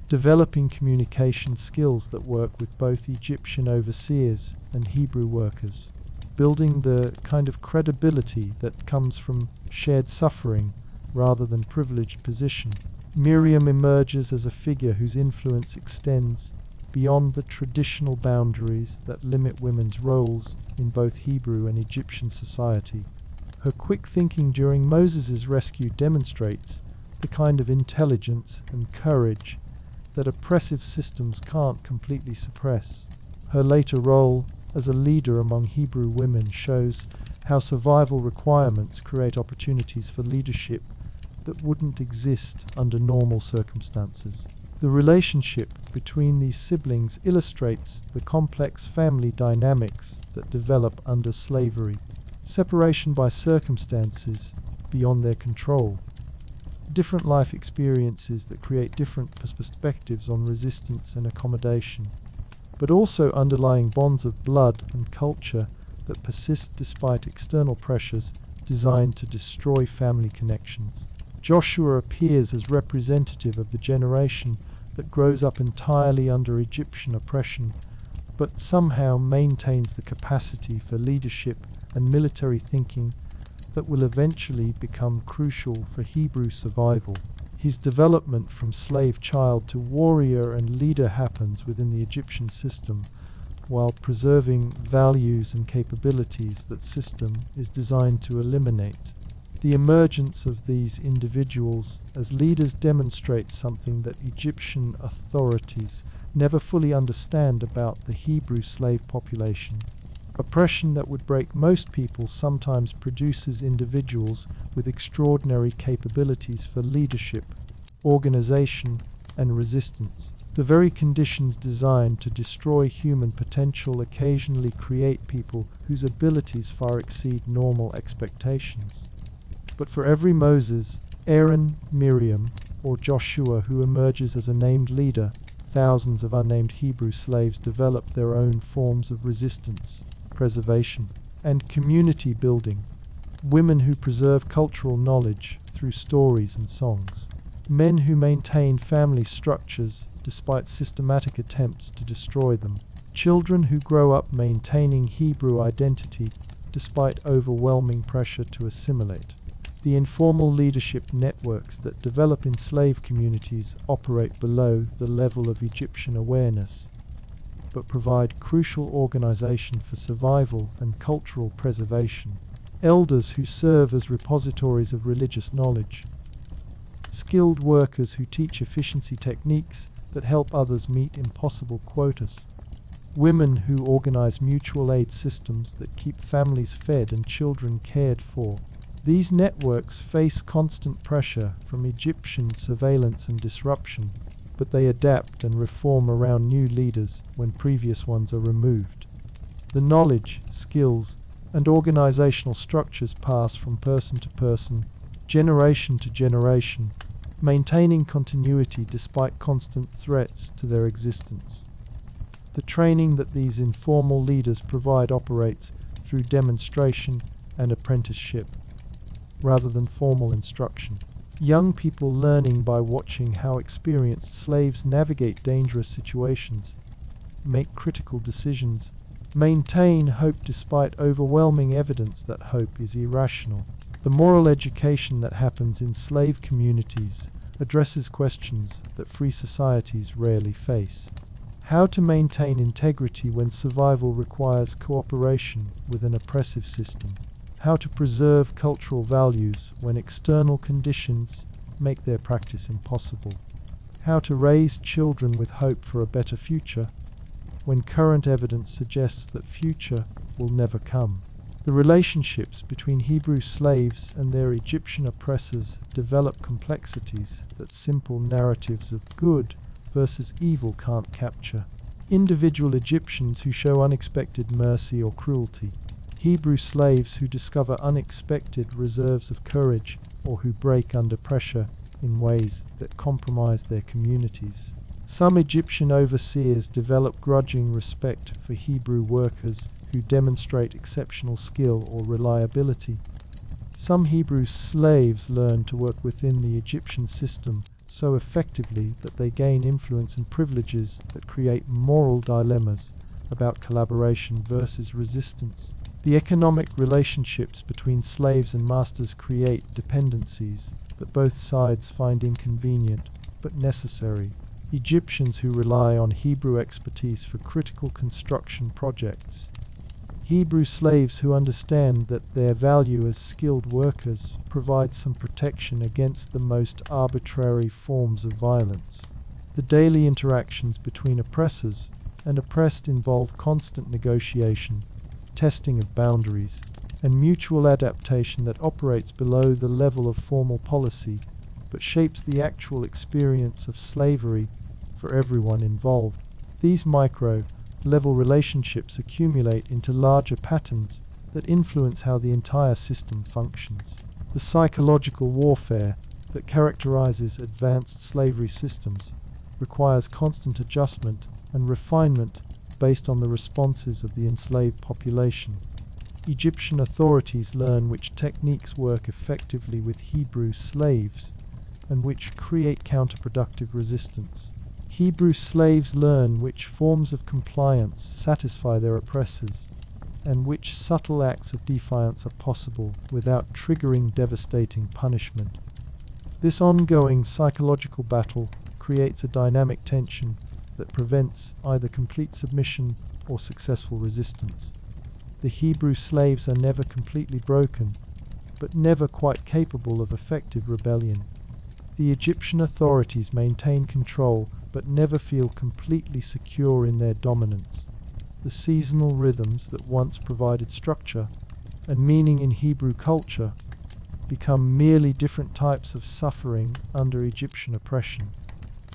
Developing communication skills that work with both Egyptian overseers and Hebrew workers. Building the kind of credibility that comes from shared suffering rather than privileged position. Miriam emerges as a figure whose influence extends beyond the traditional boundaries that limit women's roles in both Hebrew and Egyptian society. Her quick thinking during Moses' rescue demonstrates the kind of intelligence and courage that oppressive systems can't completely suppress. Her later role as a leader among Hebrew women shows how survival requirements create opportunities for leadership that wouldn't exist under normal circumstances. The relationship between these siblings illustrates the complex family dynamics that develop under slavery. Separation by circumstances beyond their control. Different life experiences that create different perspectives on resistance and accommodation, but also underlying bonds of blood and culture that persist despite external pressures designed to destroy family connections. Joshua appears as representative of the generation that grows up entirely under Egyptian oppression, but somehow maintains the capacity for leadership and military thinking that will eventually become crucial for Hebrew survival. His development from slave child to warrior and leader happens within the Egyptian system, while preserving values and capabilities that system is designed to eliminate. The emergence of these individuals as leaders demonstrates something that Egyptian authorities never fully understand about the Hebrew slave population. Oppression that would break most people sometimes produces individuals with extraordinary capabilities for leadership, organization, and resistance. The very conditions designed to destroy human potential occasionally create people whose abilities far exceed normal expectations. But for every Moses, Aaron, Miriam, or Joshua who emerges as a named leader, thousands of unnamed Hebrew slaves develop their own forms of resistance, preservation, and community building. Women who preserve cultural knowledge through stories and songs. Men who maintain family structures despite systematic attempts to destroy them. Children who grow up maintaining Hebrew identity despite overwhelming pressure to assimilate. The informal leadership networks that develop in slave communities operate below the level of Egyptian awareness, but provide crucial organization for survival and cultural preservation. Elders who serve as repositories of religious knowledge. Skilled workers who teach efficiency techniques that help others meet impossible quotas. Women who organize mutual aid systems that keep families fed and children cared for. These networks face constant pressure from Egyptian surveillance and disruption, but they adapt and reform around new leaders when previous ones are removed. The knowledge, skills, and organizational structures pass from person to person, generation to generation, maintaining continuity despite constant threats to their existence. The training that these informal leaders provide operates through demonstration and apprenticeship, rather than formal instruction. Young people learning by watching how experienced slaves navigate dangerous situations, make critical decisions, maintain hope despite overwhelming evidence that hope is irrational. The moral education that happens in slave communities addresses questions that free societies rarely face. How to maintain integrity when survival requires cooperation with an oppressive system. How to preserve cultural values when external conditions make their practice impossible. How to raise children with hope for a better future when current evidence suggests that future will never come. The relationships between Hebrew slaves and their Egyptian oppressors develop complexities that simple narratives of good versus evil can't capture. Individual Egyptians who show unexpected mercy or cruelty. Hebrew slaves who discover unexpected reserves of courage or who break under pressure in ways that compromise their communities. Some Egyptian overseers develop grudging respect for Hebrew workers who demonstrate exceptional skill or reliability. Some Hebrew slaves learn to work within the Egyptian system so effectively that they gain influence and privileges that create moral dilemmas about collaboration versus resistance. The economic relationships between slaves and masters create dependencies that both sides find inconvenient but necessary. Egyptians who rely on Hebrew expertise for critical construction projects. Hebrew slaves who understand that their value as skilled workers provides some protection against the most arbitrary forms of violence. The daily interactions between oppressors and oppressed involve constant negotiation, testing of boundaries, and mutual adaptation that operates below the level of formal policy but shapes the actual experience of slavery for everyone involved. These micro-level relationships accumulate into larger patterns that influence how the entire system functions. The psychological warfare that characterizes advanced slavery systems requires constant adjustment and refinement based on the responses of the enslaved population. Egyptian authorities learn which techniques work effectively with Hebrew slaves and which create counterproductive resistance. Hebrew slaves learn which forms of compliance satisfy their oppressors and which subtle acts of defiance are possible without triggering devastating punishment. This ongoing psychological battle creates a dynamic tension that prevents either complete submission or successful resistance. The Hebrew slaves are never completely broken, but never quite capable of effective rebellion. The Egyptian authorities maintain control but never feel completely secure in their dominance. The seasonal rhythms that once provided structure and meaning in Hebrew culture become merely different types of suffering under Egyptian oppression.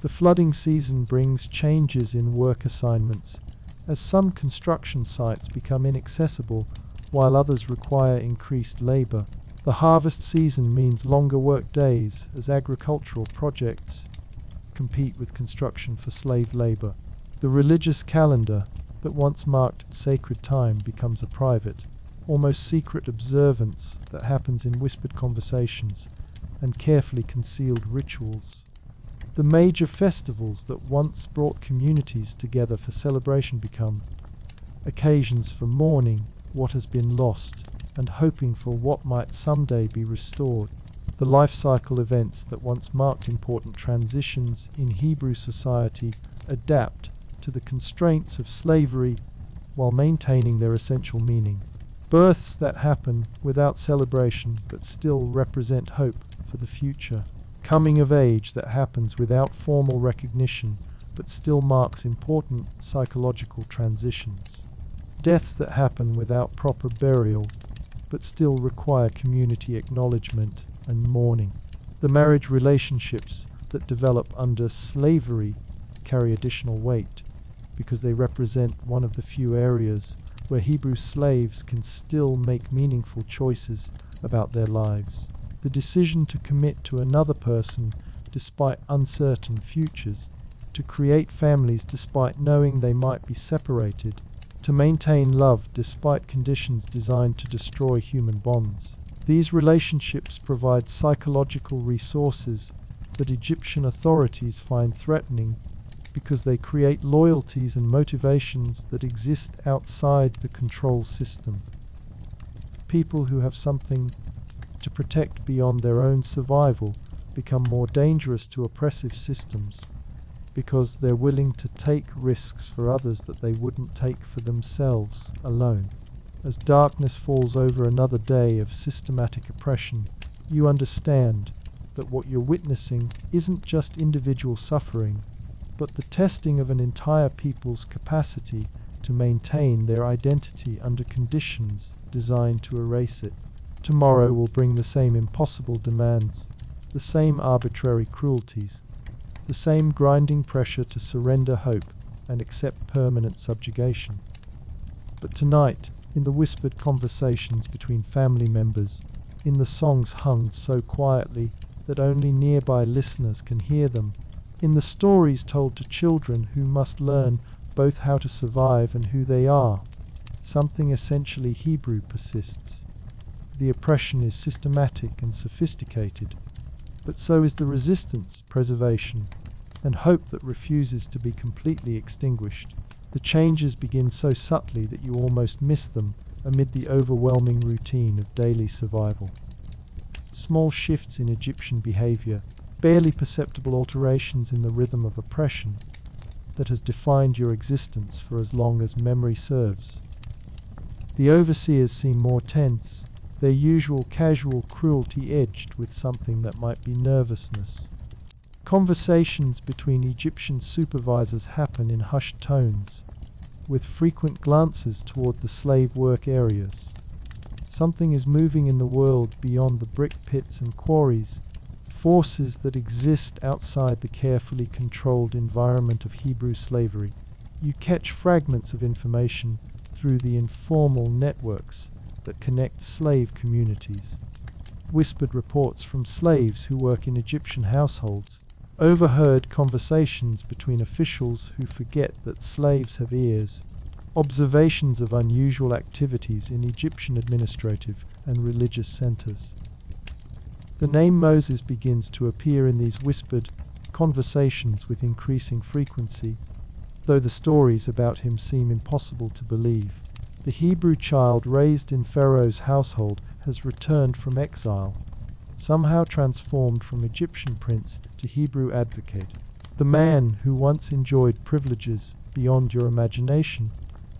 The flooding season brings changes in work assignments, as some construction sites become inaccessible while others require increased labor. The harvest season means longer work days as agricultural projects compete with construction for slave labor. The religious calendar that once marked sacred time becomes a private, almost secret observance that happens in whispered conversations and carefully concealed rituals. The major festivals that once brought communities together for celebration become occasions for mourning what has been lost and hoping for what might someday be restored. The life cycle events that once marked important transitions in Hebrew society adapt to the constraints of slavery while maintaining their essential meaning. Births that happen without celebration but still represent hope for the future. Coming of age that happens without formal recognition but still marks important psychological transitions. Deaths that happen without proper burial but still require community acknowledgement and mourning. The marriage relationships that develop under slavery carry additional weight because they represent one of the few areas where Hebrew slaves can still make meaningful choices about their lives. The decision to commit to another person despite uncertain futures, to create families despite knowing they might be separated, to maintain love despite conditions designed to destroy human bonds. These relationships provide psychological resources that Egyptian authorities find threatening because they create loyalties and motivations that exist outside the control system. People who have something to protect beyond their own survival become more dangerous to oppressive systems because they're willing to take risks for others that they wouldn't take for themselves alone. As darkness falls over another day of systematic oppression, you understand that what you're witnessing isn't just individual suffering, but the testing of an entire people's capacity to maintain their identity under conditions designed to erase it. Tomorrow will bring the same impossible demands, the same arbitrary cruelties, the same grinding pressure to surrender hope and accept permanent subjugation. But tonight, in the whispered conversations between family members, in the songs hummed so quietly that only nearby listeners can hear them, in the stories told to children who must learn both how to survive and who they are, something essentially Hebrew persists. The oppression is systematic and sophisticated, but so is the resistance, preservation, and hope that refuses to be completely extinguished. The changes begin so subtly that you almost miss them amid the overwhelming routine of daily survival. Small shifts in Egyptian behavior, barely perceptible alterations in the rhythm of oppression that has defined your existence for as long as memory serves. The overseers seem more tense, their usual casual cruelty edged with something that might be nervousness. Conversations between Egyptian supervisors happen in hushed tones, with frequent glances toward the slave work areas. Something is moving in the world beyond the brick pits and quarries, forces that exist outside the carefully controlled environment of Hebrew slavery. You catch fragments of information through the informal networks that connect slave communities. Whispered reports from slaves who work in Egyptian households, overheard conversations between officials who forget that slaves have ears, observations of unusual activities in Egyptian administrative and religious centers. The name Moses begins to appear in these whispered conversations with increasing frequency, though the stories about him seem impossible to believe. The Hebrew child raised in Pharaoh's household has returned from exile, somehow transformed from Egyptian prince to Hebrew advocate. The man who once enjoyed privileges beyond your imagination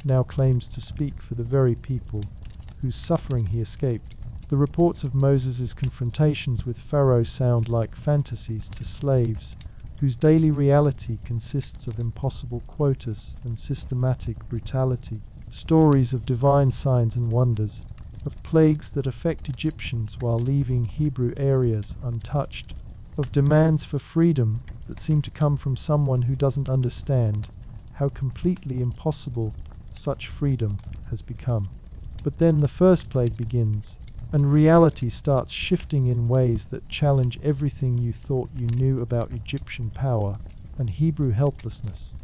now claims to speak for the very people whose suffering he escaped. The reports of Moses' confrontations with Pharaoh sound like fantasies to slaves whose daily reality consists of impossible quotas and systematic brutality. Stories of divine signs and wonders, of plagues that affect Egyptians while leaving Hebrew areas untouched, of demands for freedom that seem to come from someone who doesn't understand how completely impossible such freedom has become. But then the first plague begins, and reality starts shifting in ways that challenge everything you thought you knew about Egyptian power and Hebrew helplessness.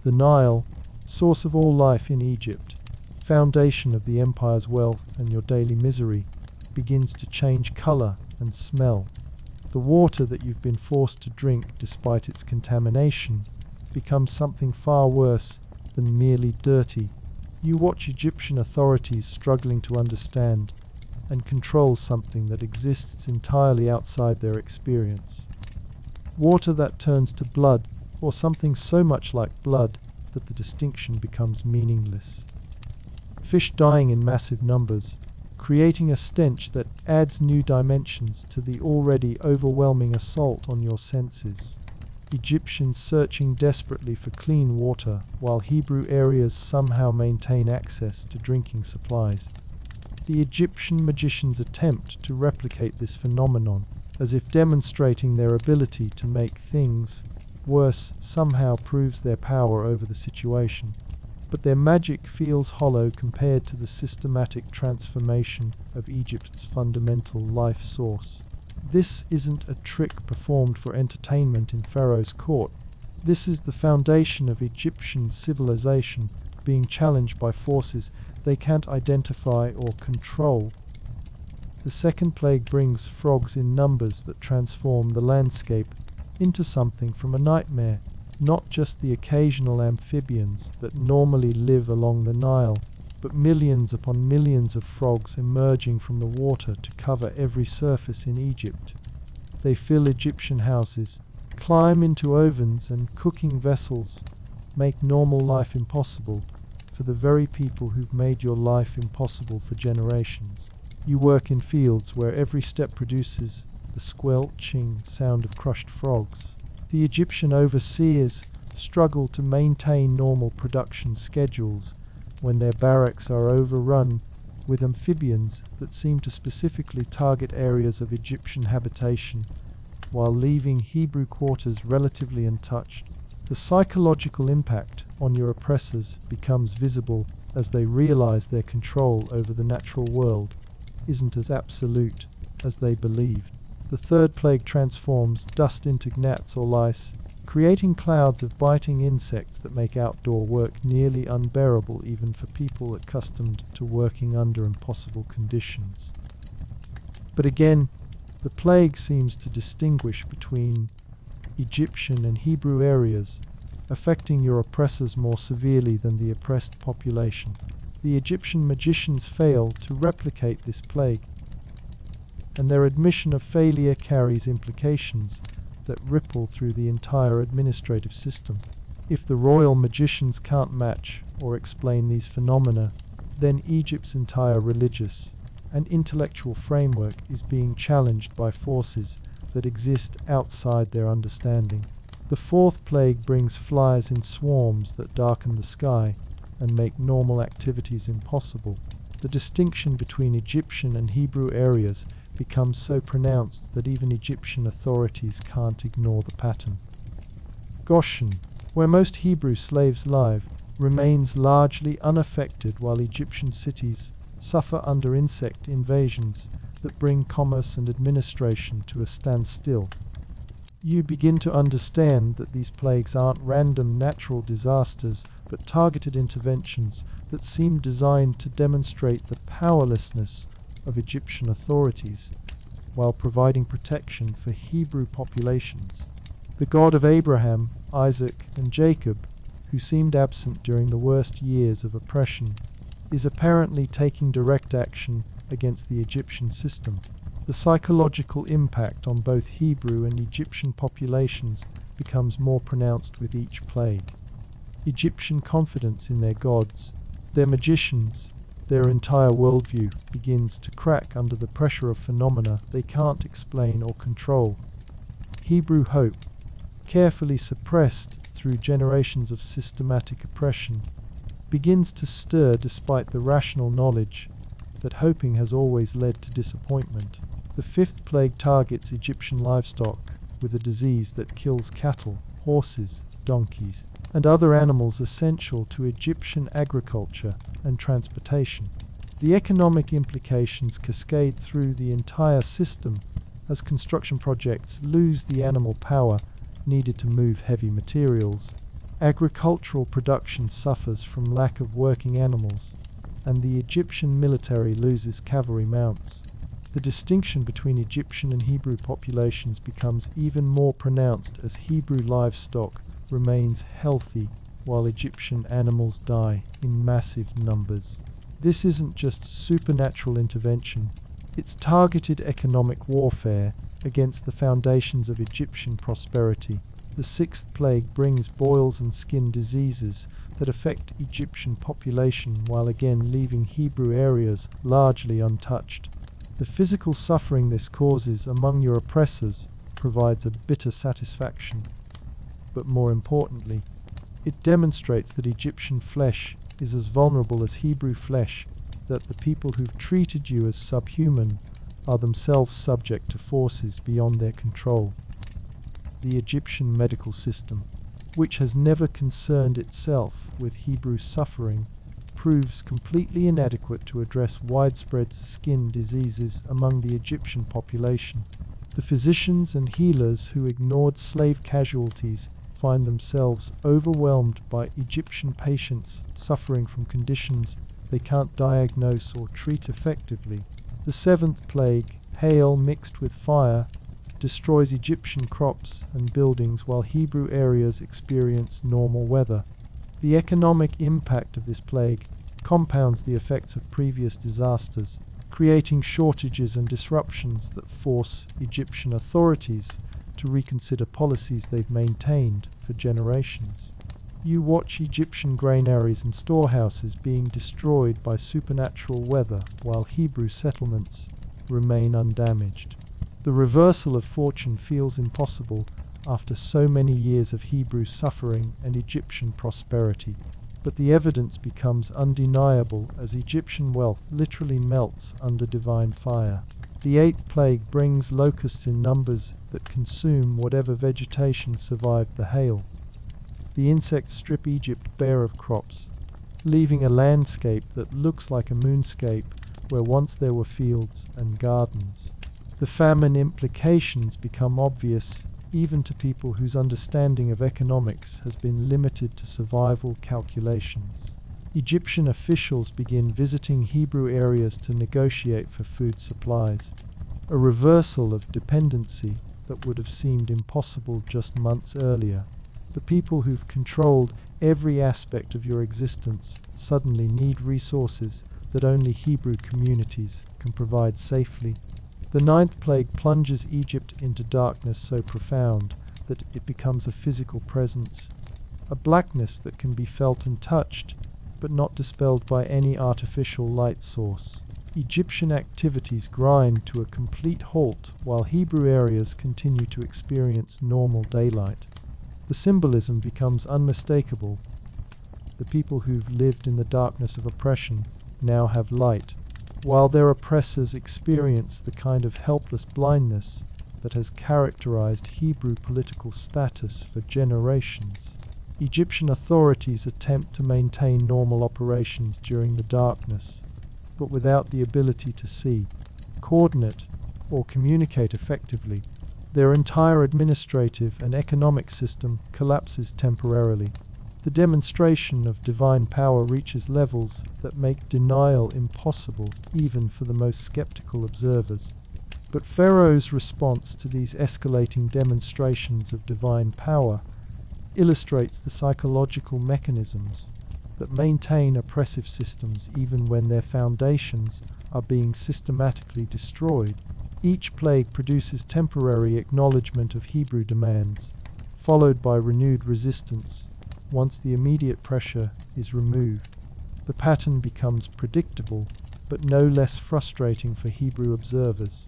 The Nile, source of all life in Egypt, foundation of the empire's wealth and your daily misery, begins to change color and smell. The water that you've been forced to drink despite its contamination becomes something far worse than merely dirty. You watch Egyptian authorities struggling to understand and control something that exists entirely outside their experience. Water that turns to blood, or something so much like blood that the distinction becomes meaningless. Fish dying in massive numbers, creating a stench that adds new dimensions to the already overwhelming assault on your senses. Egyptians searching desperately for clean water, while Hebrew areas somehow maintain access to drinking supplies. The Egyptian magicians attempt to replicate this phenomenon, as if demonstrating their ability to make things worse somehow proves their power over the situation. But their magic feels hollow compared to the systematic transformation of Egypt's fundamental life source. This isn't a trick performed for entertainment in Pharaoh's court. This is the foundation of Egyptian civilization being challenged by forces they can't identify or control. The second plague brings frogs in numbers that transform the landscape into something from a nightmare, not just the occasional amphibians that normally live along the Nile, but millions upon millions of frogs emerging from the water to cover every surface in Egypt. They fill Egyptian houses, climb into ovens and cooking vessels, make normal life impossible for the very people who've made your life impossible for generations. You work in fields where every step produces the squelching sound of crushed frogs. The Egyptian overseers struggle to maintain normal production schedules when their barracks are overrun with amphibians that seem to specifically target areas of Egyptian habitation while leaving Hebrew quarters relatively untouched. The psychological impact on your oppressors becomes visible as they realize their control over the natural world isn't as absolute as they believed. The third plague transforms dust into gnats or lice, creating clouds of biting insects that make outdoor work nearly unbearable even for people accustomed to working under impossible conditions. But again, the plague seems to distinguish between Egyptian and Hebrew areas, affecting your oppressors more severely than the oppressed population. The Egyptian magicians fail to replicate this plague, and their admission of failure carries implications that ripple through the entire administrative system. If the royal magicians can't match or explain these phenomena, then Egypt's entire religious and intellectual framework is being challenged by forces that exist outside their understanding. The fourth plague brings flies in swarms that darken the sky and make normal activities impossible. The distinction between Egyptian and Hebrew areas becomes so pronounced that even Egyptian authorities can't ignore the pattern. Goshen, where most Hebrew slaves live, remains largely unaffected while Egyptian cities suffer under insect invasions that bring commerce and administration to a standstill. You begin to understand that these plagues aren't random natural disasters, but targeted interventions that seem designed to demonstrate the powerlessness of Egyptian authorities while providing protection for Hebrew populations. The God of Abraham, Isaac, and Jacob, who seemed absent during the worst years of oppression, is apparently taking direct action against the Egyptian system. The psychological impact on both Hebrew and Egyptian populations becomes more pronounced with each plague. Egyptian confidence in their gods, their magicians, their entire worldview begins to crack under the pressure of phenomena they can't explain or control. Hebrew hope, carefully suppressed through generations of systematic oppression, begins to stir despite the rational knowledge that hoping has always led to disappointment. The fifth plague targets Egyptian livestock with a disease that kills cattle, horses, donkeys, and other animals essential to Egyptian agriculture and transportation. The economic implications cascade through the entire system as construction projects lose the animal power needed to move heavy materials. Agricultural production suffers from lack of working animals, and the Egyptian military loses cavalry mounts. The distinction between Egyptian and Hebrew populations becomes even more pronounced as Hebrew livestock remains healthy while Egyptian animals die in massive numbers. This isn't just supernatural intervention, it's targeted economic warfare against the foundations of Egyptian prosperity. The sixth plague brings boils and skin diseases that affect Egyptian population while again leaving Hebrew areas largely untouched. The physical suffering this causes among your oppressors provides a bitter satisfaction. But more importantly, it demonstrates that Egyptian flesh is as vulnerable as Hebrew flesh, that the people who've treated you as subhuman are themselves subject to forces beyond their control. The Egyptian medical system, which has never concerned itself with Hebrew suffering, proves completely inadequate to address widespread skin diseases among the Egyptian population. The physicians and healers who ignored slave casualties find themselves overwhelmed by Egyptian patients suffering from conditions they can't diagnose or treat effectively. The seventh plague, hail mixed with fire, destroys Egyptian crops and buildings while Hebrew areas experience normal weather. The economic impact of this plague compounds the effects of previous disasters, creating shortages and disruptions that force Egyptian authorities to reconsider policies they've maintained for generations. You watch Egyptian granaries and storehouses being destroyed by supernatural weather while Hebrew settlements remain undamaged. The reversal of fortune feels impossible after so many years of Hebrew suffering and Egyptian prosperity. But the evidence becomes undeniable as Egyptian wealth literally melts under divine fire. The eighth plague brings locusts in numbers that consume whatever vegetation survived the hail. The insects strip Egypt bare of crops, leaving a landscape that looks like a moonscape where once there were fields and gardens. The famine implications become obvious even to people whose understanding of economics has been limited to survival calculations. Egyptian officials begin visiting Hebrew areas to negotiate for food supplies, a reversal of dependency that would have seemed impossible just months earlier. The people who've controlled every aspect of your existence suddenly need resources that only Hebrew communities can provide safely. The ninth plague plunges Egypt into darkness so profound that it becomes a physical presence, a blackness that can be felt and touched, but not dispelled by any artificial light source. Egyptian activities grind to a complete halt while Hebrew areas continue to experience normal daylight. The symbolism becomes unmistakable. The people who've lived in the darkness of oppression now have light, while their oppressors experience the kind of helpless blindness that has characterized Hebrew political status for generations. Egyptian authorities attempt to maintain normal operations during the darkness, but without the ability to see, coordinate, or communicate effectively, their entire administrative and economic system collapses temporarily. The demonstration of divine power reaches levels that make denial impossible even for the most skeptical observers. But Pharaoh's response to these escalating demonstrations of divine power illustrates the psychological mechanisms that maintain oppressive systems even when their foundations are being systematically destroyed. Each plague produces temporary acknowledgement of Hebrew demands, followed by renewed resistance. Once the immediate pressure is removed, the pattern becomes predictable, but no less frustrating for Hebrew observers.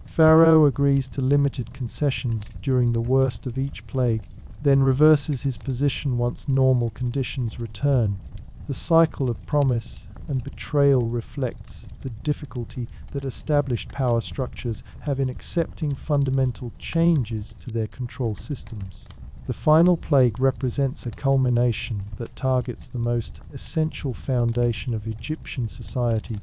Pharaoh agrees to limited concessions during the worst of each plague, then reverses his position once normal conditions return. The cycle of promise and betrayal reflects the difficulty that established power structures have in accepting fundamental changes to their control systems. The final plague represents a culmination that targets the most essential foundation of Egyptian society,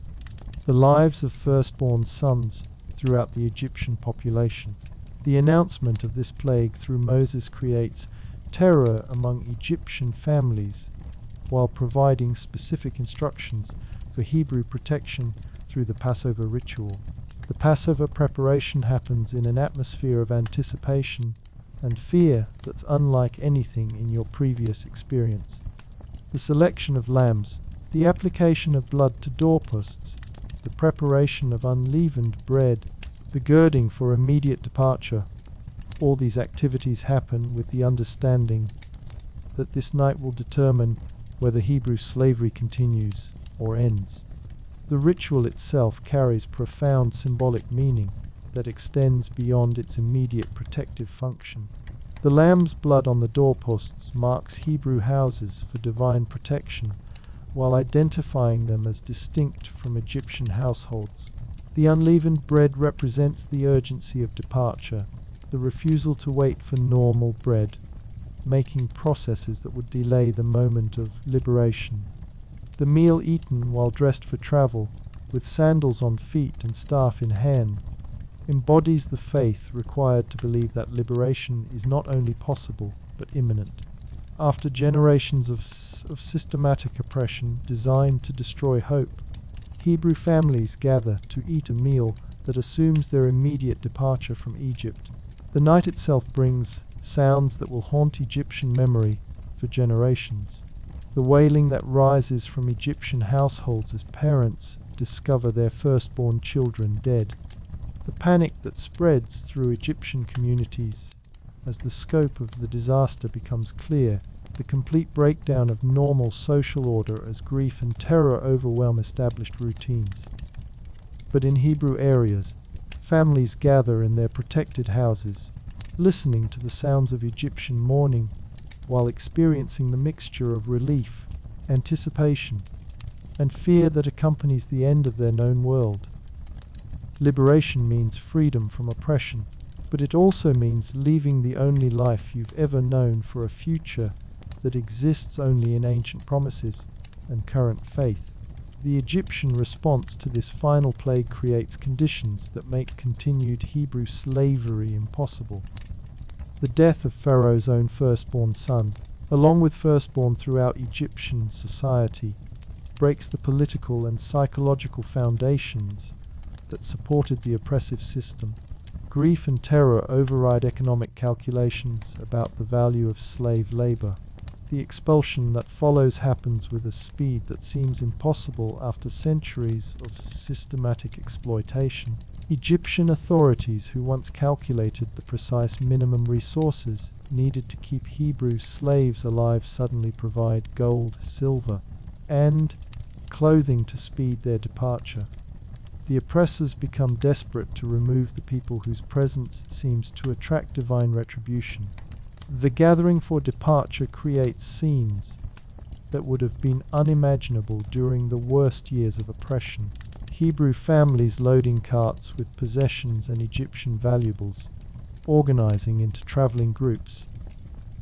the lives of firstborn sons throughout the Egyptian population. The announcement of this plague through Moses creates terror among Egyptian families, while providing specific instructions for Hebrew protection through the Passover ritual. The Passover preparation happens in an atmosphere of anticipation and fear that's unlike anything in your previous experience. The selection of lambs, the application of blood to doorposts, the preparation of unleavened bread, the girding for immediate departure, all these activities happen with the understanding that this night will determine whether Hebrew slavery continues or ends. The ritual itself carries profound symbolic meaning that extends beyond its immediate protective function. The lamb's blood on the doorposts marks Hebrew houses for divine protection, while identifying them as distinct from Egyptian households. The unleavened bread represents the urgency of departure, the refusal to wait for normal bread, making processes that would delay the moment of liberation. The meal eaten while dressed for travel, with sandals on feet and staff in hand, embodies the faith required to believe that liberation is not only possible but imminent. After generations of systematic oppression designed to destroy hope, Hebrew families gather to eat a meal that assumes their immediate departure from Egypt. The night itself brings sounds that will haunt Egyptian memory for generations. The wailing that rises from Egyptian households as parents discover their firstborn children dead. The panic that spreads through Egyptian communities as the scope of the disaster becomes clear. The complete breakdown of normal social order as grief and terror overwhelm established routines. But in Hebrew areas, families gather in their protected houses, listening to the sounds of Egyptian mourning, while experiencing the mixture of relief, anticipation, and fear that accompanies the end of their known world. Liberation means freedom from oppression, but it also means leaving the only life you've ever known for a future that exists only in ancient promises and current faith. The Egyptian response to this final plague creates conditions that make continued Hebrew slavery impossible. The death of Pharaoh's own firstborn son, along with firstborn throughout Egyptian society, breaks the political and psychological foundations that supported the oppressive system. Grief and terror override economic calculations about the value of slave labor. The expulsion that follows happens with a speed that seems impossible after centuries of systematic exploitation. Egyptian authorities, who once calculated the precise minimum resources needed to keep Hebrew slaves alive, suddenly provide gold, silver, and clothing to speed their departure. The oppressors become desperate to remove the people whose presence seems to attract divine retribution. The gathering for departure creates scenes that would have been unimaginable during the worst years of oppression. Hebrew families loading carts with possessions and Egyptian valuables, organizing into traveling groups,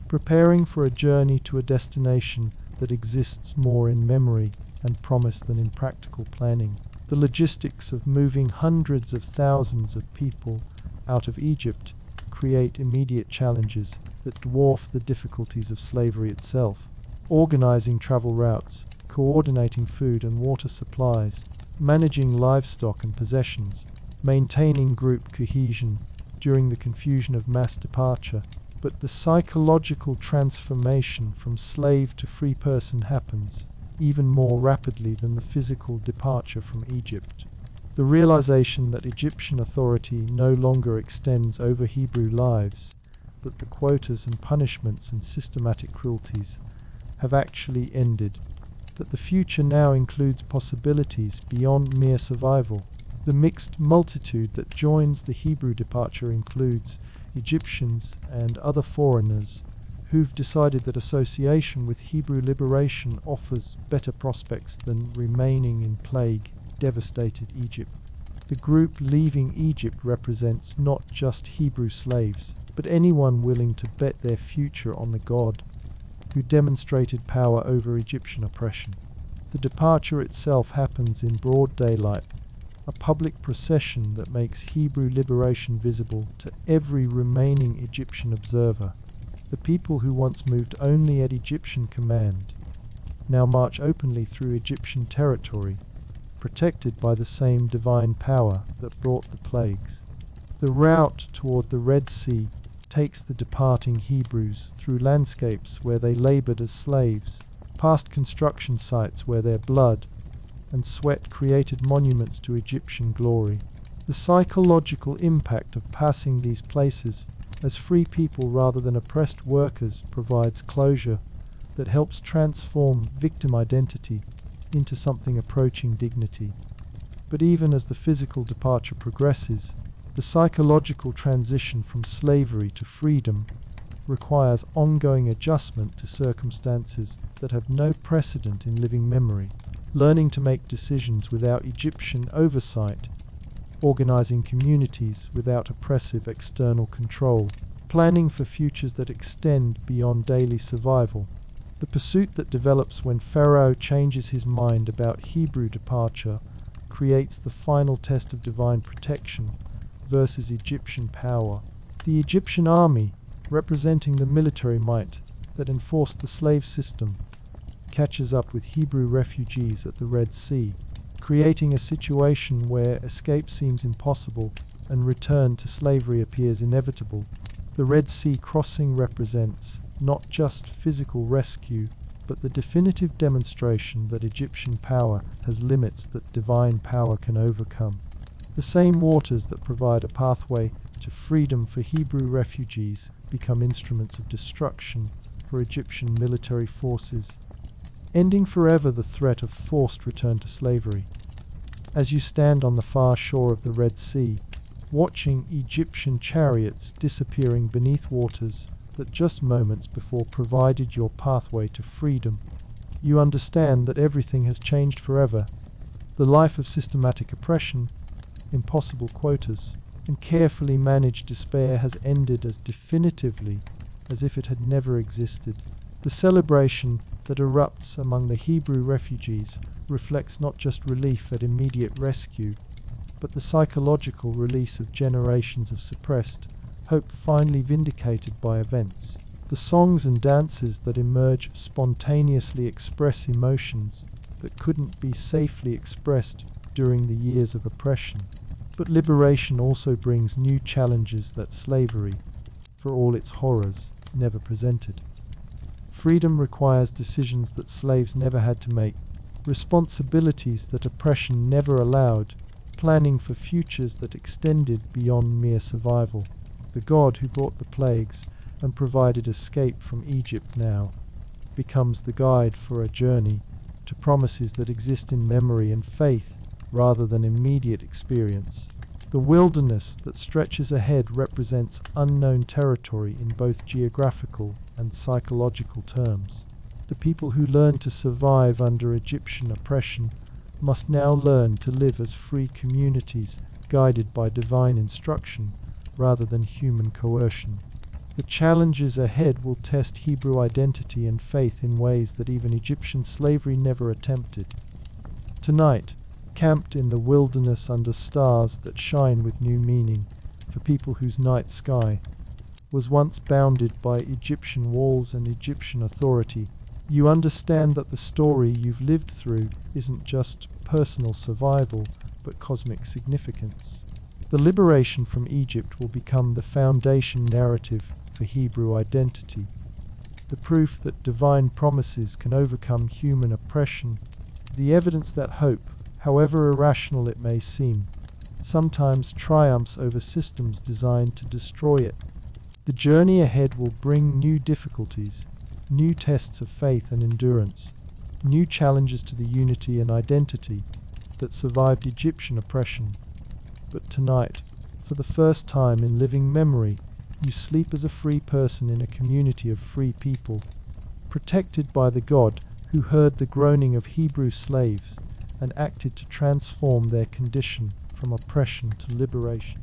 preparing for a journey to a destination that exists more in memory and promise than in practical planning. The logistics of moving hundreds of thousands of people out of Egypt create immediate challenges that dwarf the difficulties of slavery itself. Organizing travel routes, coordinating food and water supplies, managing livestock and possessions, maintaining group cohesion during the confusion of mass departure. But the psychological transformation from slave to free person happens even more rapidly than the physical departure from Egypt. The realization that Egyptian authority no longer extends over Hebrew lives, that the quotas and punishments and systematic cruelties have actually ended, that the future now includes possibilities beyond mere survival. The mixed multitude that joins the Hebrew departure includes Egyptians and other foreigners who've decided that association with Hebrew liberation offers better prospects than remaining in plague-devastated Egypt. The group leaving Egypt represents not just Hebrew slaves, but anyone willing to bet their future on the God who demonstrated power over Egyptian oppression. The departure itself happens in broad daylight, a public procession that makes Hebrew liberation visible to every remaining Egyptian observer. The people who once moved only at Egyptian command now march openly through Egyptian territory, protected by the same divine power that brought the plagues. The route toward the Red Sea takes the departing Hebrews through landscapes where they labored as slaves, past construction sites where their blood and sweat created monuments to Egyptian glory. The psychological impact of passing these places as free people rather than oppressed workers provides closure that helps transform victim identity into something approaching dignity. But even as the physical departure progresses, the psychological transition from slavery to freedom requires ongoing adjustment to circumstances that have no precedent in living memory. Learning to make decisions without Egyptian oversight, organizing communities without oppressive external control, planning for futures that extend beyond daily survival. The pursuit that develops when Pharaoh changes his mind about Hebrew departure creates the final test of divine protection versus Egyptian power. The Egyptian army, representing the military might that enforced the slave system, catches up with Hebrew refugees at the Red Sea, creating a situation where escape seems impossible and return to slavery appears inevitable. The Red Sea crossing represents not just physical rescue, but the definitive demonstration that Egyptian power has limits that divine power can overcome. The same waters that provide a pathway to freedom for Hebrew refugees become instruments of destruction for Egyptian military forces, ending forever the threat of forced return to slavery. As you stand on the far shore of the Red Sea, watching Egyptian chariots disappearing beneath waters that just moments before provided your pathway to freedom, you understand that everything has changed forever. The life of systematic oppression, impossible quotas, and carefully managed despair has ended as definitively as if it had never existed. The celebration that erupts among the Hebrew refugees reflects not just relief at immediate rescue, but the psychological release of generations of suppressed hope finally vindicated by events. The songs and dances that emerge spontaneously express emotions that couldn't be safely expressed during the years of oppression. But liberation also brings new challenges that slavery, for all its horrors, never presented. Freedom requires decisions that slaves never had to make, responsibilities that oppression never allowed, planning for futures that extended beyond mere survival. The God who brought the plagues and provided escape from Egypt now becomes the guide for a journey to promises that exist in memory and faith rather than immediate experience. The wilderness that stretches ahead represents unknown territory in both geographical and psychological terms. The people who learned to survive under Egyptian oppression must now learn to live as free communities guided by divine instruction rather than human coercion. The challenges ahead will test Hebrew identity and faith in ways that even Egyptian slavery never attempted. Tonight, camped in the wilderness under stars that shine with new meaning for people whose night sky was once bounded by Egyptian walls and Egyptian authority, you understand that the story you've lived through isn't just personal survival, but cosmic significance. The liberation from Egypt will become the foundation narrative for Hebrew identity, the proof that divine promises can overcome human oppression, the evidence that hope, however irrational it may seem, sometimes triumphs over systems designed to destroy it. The journey ahead will bring new difficulties, new tests of faith and endurance, new challenges to the unity and identity that survived Egyptian oppression. But tonight, for the first time in living memory, you sleep as a free person in a community of free people, protected by the God who heard the groaning of Hebrew slaves and acted to transform their condition from oppression to liberation.